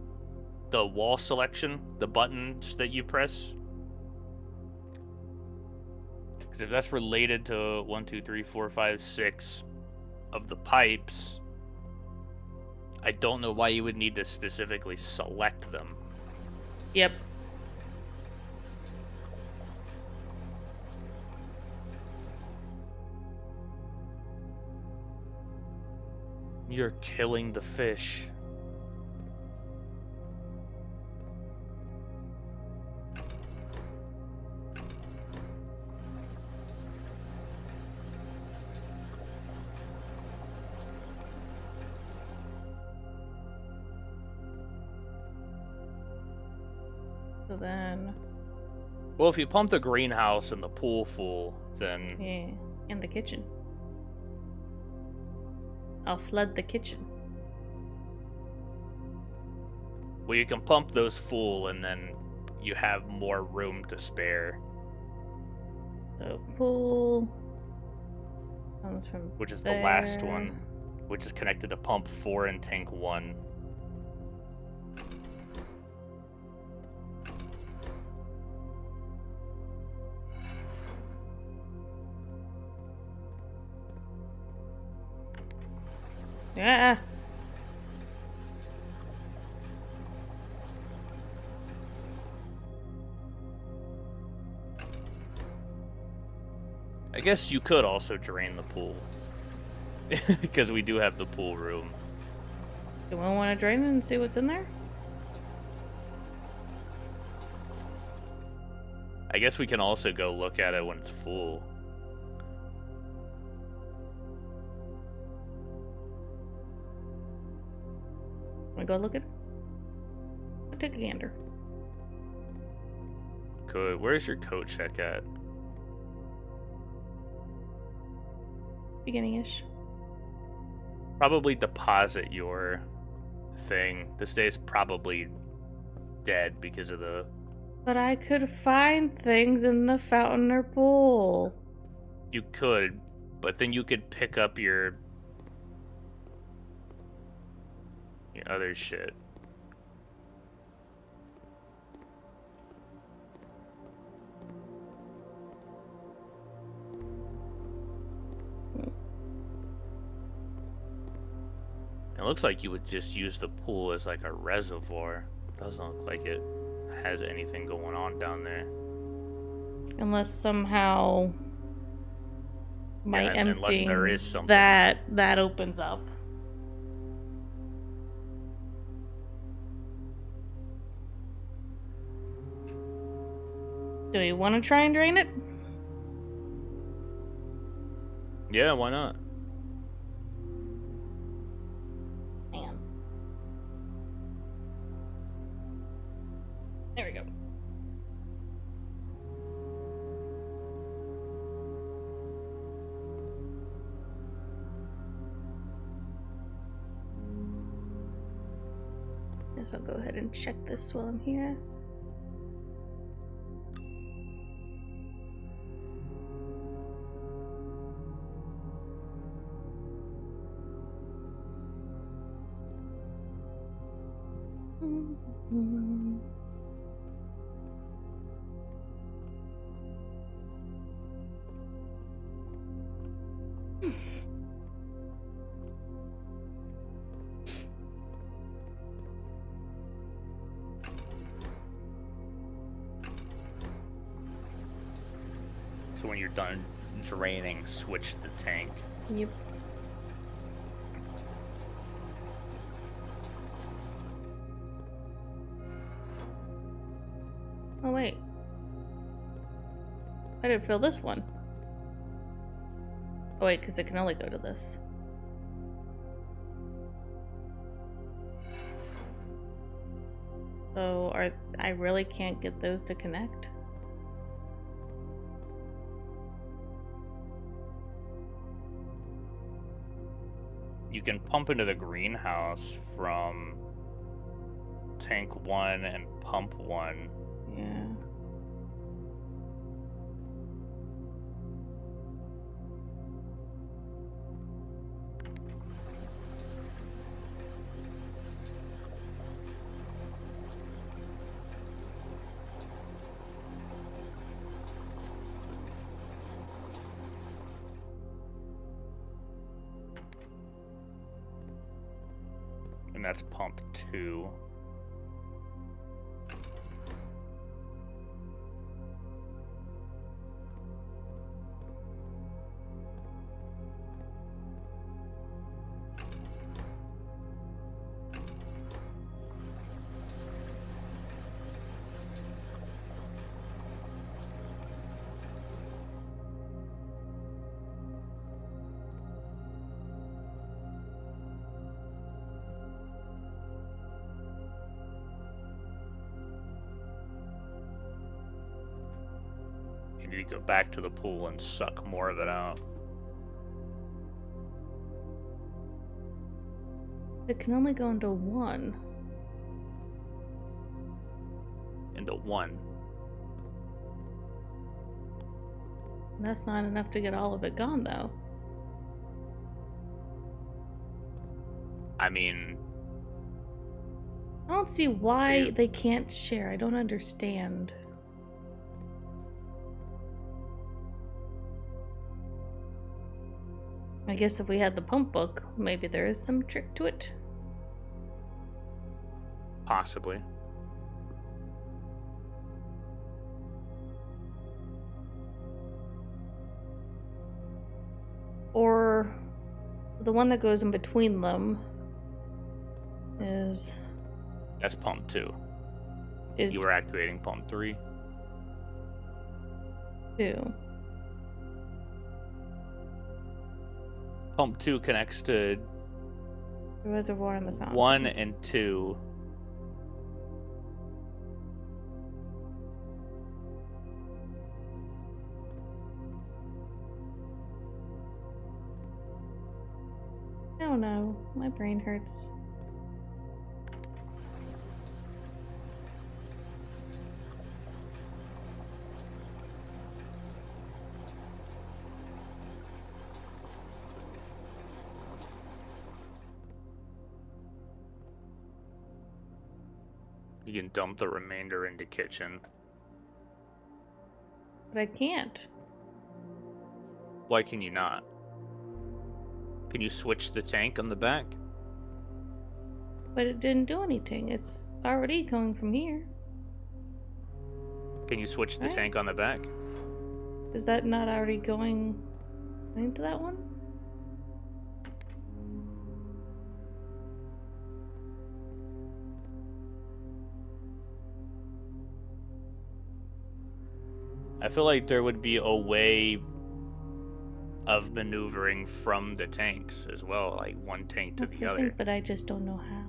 the wall selection, the buttons that you press... Because if that's related to 1, 2, 3, 4, 5, 6 of the pipes... I don't know why you would need to specifically select them. Yep. You're killing the fish. So then... Well, if you pump the greenhouse and the pool full, then... Yeah, and the kitchen. I'll flood the kitchen. Well, you can pump those full and then you have more room to spare. So pool... comes from which is there. The last one, which is connected to pump 4 and tank 1. Yeah. I guess you could also drain the pool. Because we do have the pool room. Do we want to drain it and see what's in there? I guess we can also go look at it when it's full. Want to go look at it? I'll take a gander. Good. Where's your coat check at? Beginning-ish. Probably deposit your thing. This day is probably dead because of the... But I could find things in the fountain or pool. You could, but then you could pick up your other shit. It looks like you would just use the pool as like a reservoir. Doesn't look like it has anything going on down there. Unless somehow my unless there emptying is something. that opens up. Do we want to try and drain it? Yeah, why not? Hang on. There we go. Guess I'll go ahead and check this while I'm here. So when you're done draining, switch the tank. Yep. Oh wait. I didn't fill this one. Oh wait, because it can only go to this. So I really can't get those to connect? You can pump into the greenhouse from tank 1 and pump 1. Yeah. And that's pump 2. You need to go back to the pool and suck more of it out. It can only go into one. Into 1. That's not enough to get all of it gone, though. I mean, I don't see why Yeah. they can't share. I don't understand. I guess if we had the pump book, maybe there is some trick to it. possibly. Or the one that goes in between them is That's pump 2. is You were activating pump 3. 2. Pump 2 connects to The reservoir and the fountain. 1 and 2. No, don't know. My brain hurts. You can dump the remainder into kitchen. But I can't. Why can you not? Can you switch the tank on the back? But it didn't do anything. It's already going from here. Can you switch the Right. tank on the back? Is that not already going into that one? I feel like there would be a way of maneuvering from the tanks as well, like one tank to That's the what I other. think, but I just don't know how.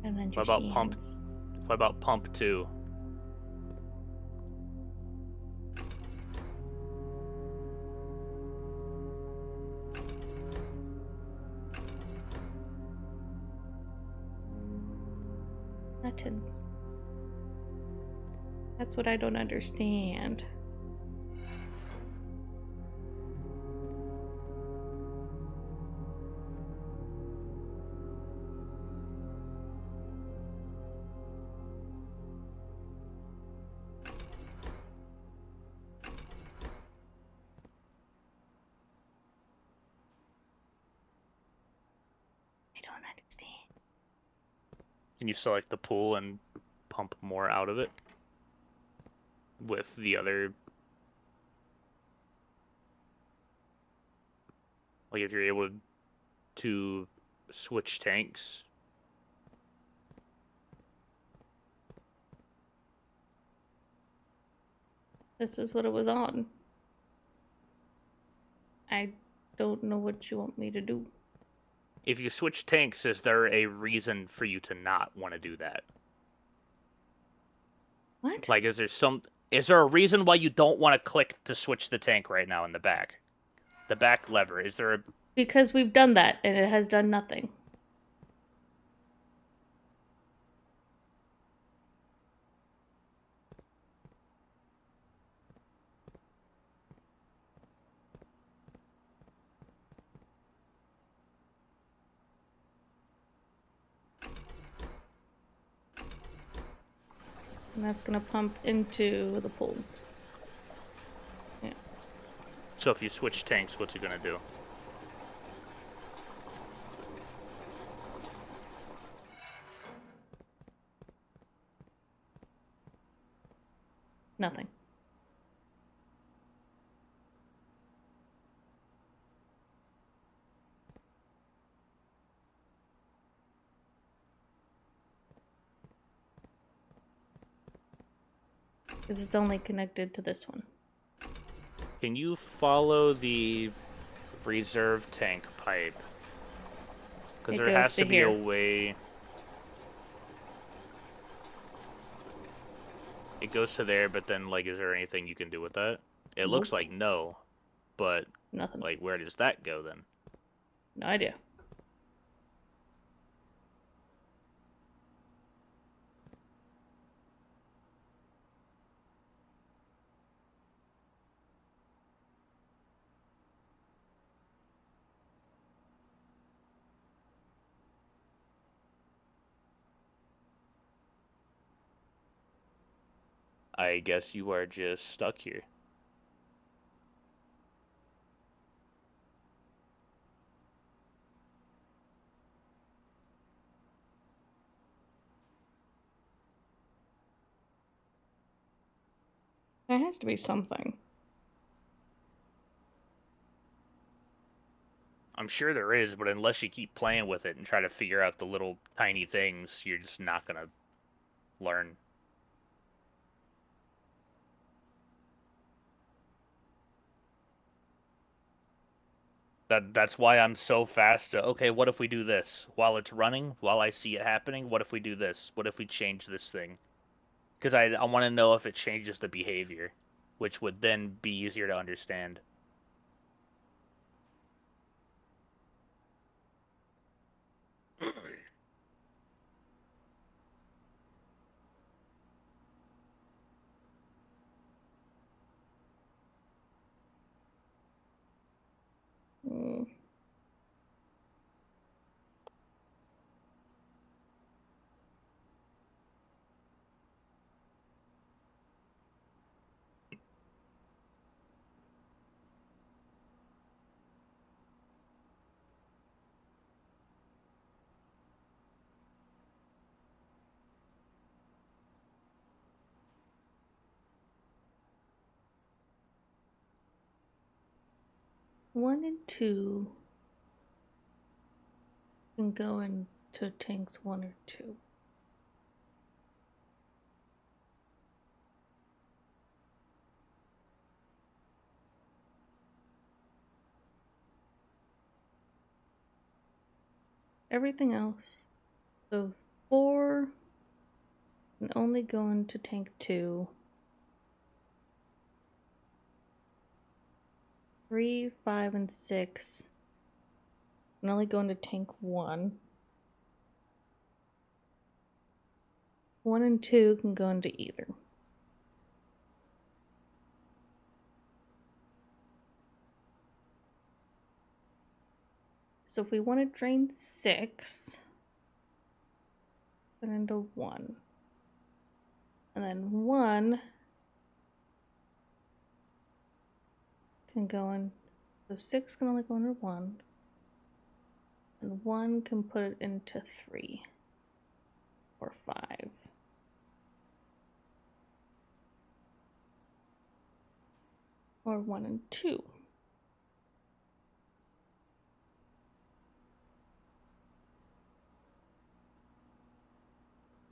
I don't understand. What about pump? What about pump 2? Buttons. That's what I don't understand. I don't understand. Can you select the pool and pump more out of it with the other? Like if you're able to switch tanks. This is what it was on. I don't know what you want me to do. If you switch tanks, is there a reason for you to not want to do that? What? Like, is there a reason why you don't want to click to switch the tank right now in the back? The back lever, is there a... Because we've done that and it has done nothing. And that's gonna pump into the pool. Yeah. So if you switch tanks, what's it gonna do? Nothing. Because it's only connected to this one. Can you follow the reserve tank pipe? Because It there goes has to to be a here. way... It goes to there, but then, like, is there anything you can do with that? It looks Nope. like no, but, Nothing. like, where does that go then? No idea. I guess you are just stuck here. There has to be something. I'm sure there is, but unless you keep playing with it and try to figure out the little tiny things, you're just not gonna learn. That's why I'm so fast to, okay, what if we do this? While it's running, while I see it happening, what if we do this? What if we change this thing? Because I want to know if it changes the behavior, which would then be easier to understand. Mm. One and two can go into tanks 1 or 2. Everything else. So 4 can only go into tank 2. 3, 5, and 6 can only go into tank 1. 1 and 2 can go into either. So if we want to drain 6, put into 1. And then 1 can go in. So 6 can only go into 1. And 1 can put it into 3 or 5. Or 1 and 2.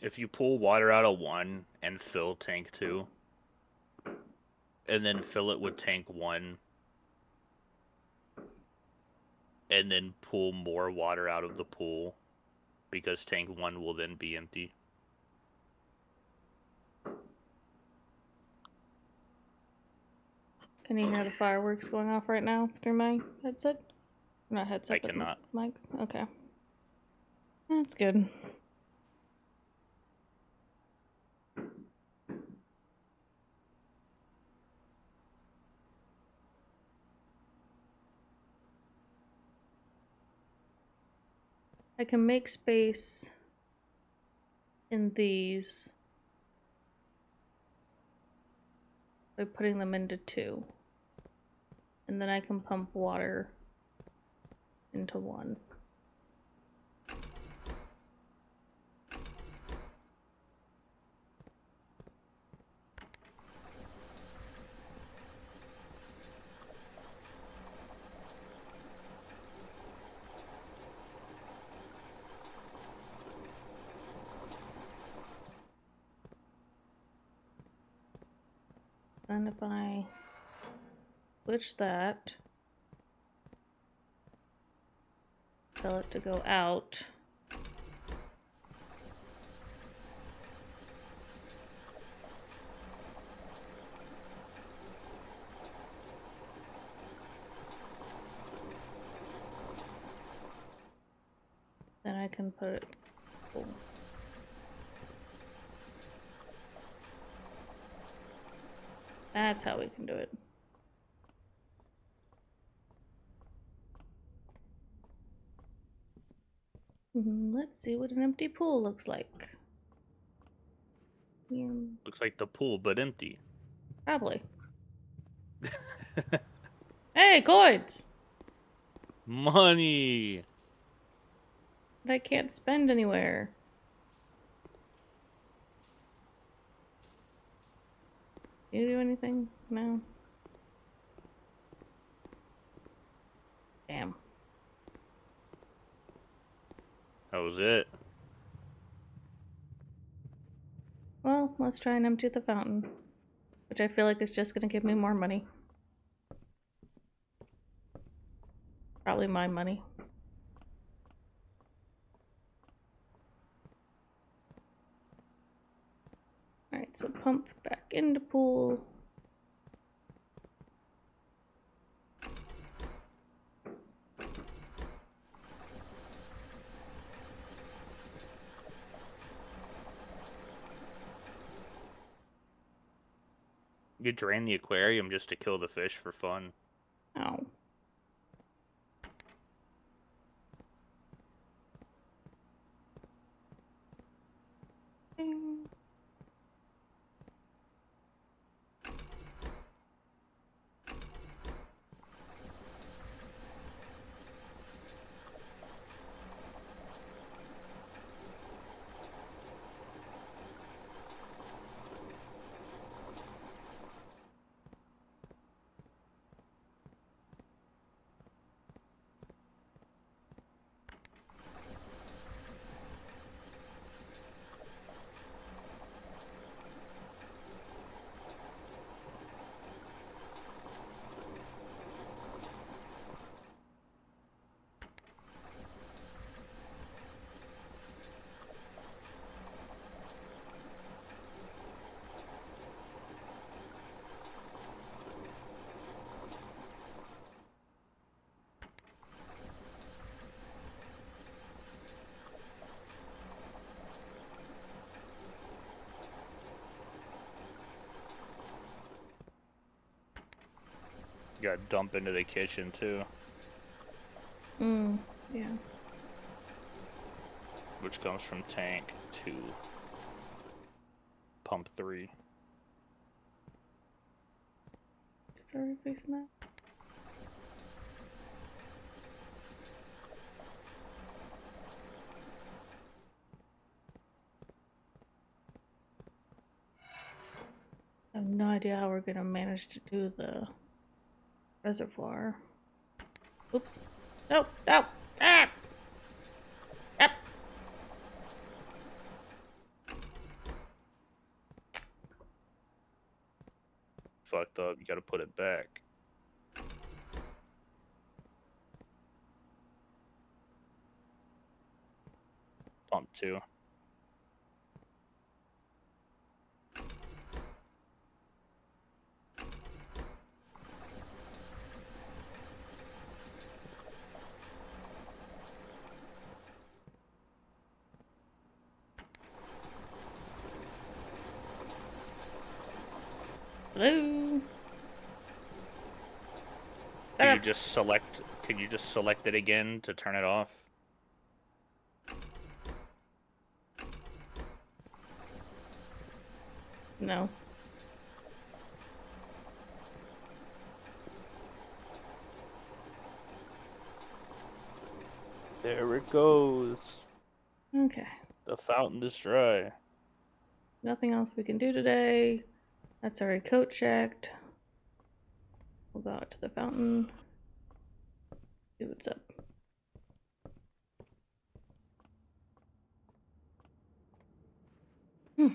If you pull water out of 1 and fill tank 2, and then fill it with tank 1, and then pull more water out of the pool, because tank 1 will then be empty. Can you hear the fireworks going off right now through my headset? Not headset, I but cannot. mics. Okay. That's good. I can make space in these by putting them into 2. And then I can pump water into 1. Then if I switch that, tell it to go out. Then I can put it. Oh. That's how we can do it. Let's see what an empty pool looks like. Yeah, Looks like the pool, but empty. probably. Hey, coins! Money! That I can't spend anywhere. You do anything? No. Damn. That was it. Well, let's try and empty the fountain, which I feel like is just gonna give me more money. Probably my money. Alright, so pump back into pool. You drain the aquarium just to kill the fish for fun. Oh. Ding. You gotta dump into the kitchen too, Yeah. which comes from tank 2. Pump 3. Sorry, fixing that. I have no idea how we're gonna manage to do the reservoir. Oops. No, no! Ah! Ah! Fucked up, you gotta put it back. Pump 2. Hello? Can you just select it again to turn it off? No. There it goes. Okay. The fountain is dry. Nothing else we can do today. That's already coat checked. We'll go out to the fountain. See what's up. Ooh.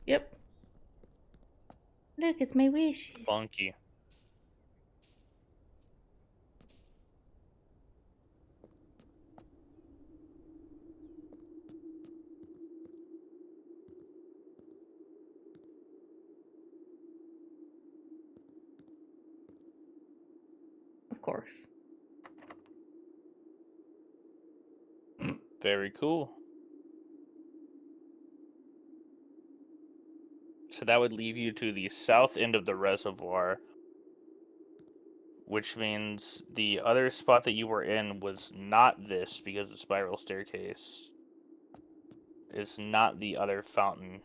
Yep. Look, it's my wish. Funky. Of course. Very cool. So that would leave you to the south end of the reservoir, which means the other spot that you were in was not this, because the spiral staircase is not the other fountain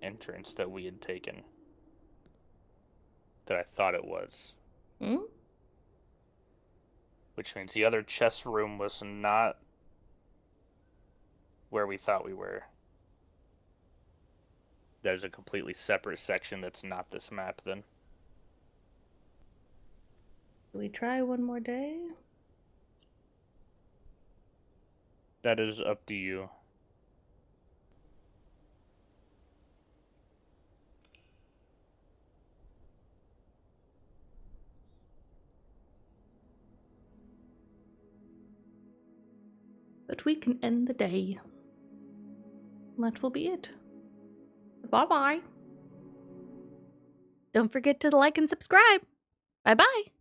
entrance that we had taken. That I thought it was. Hmm? Which means the other chest room was not where we thought we were. There's a completely separate section that's not this map then. Do we try one more day? That is up to you. But we can end the day. That will be it. Bye-bye. Don't forget to like and subscribe. Bye-bye.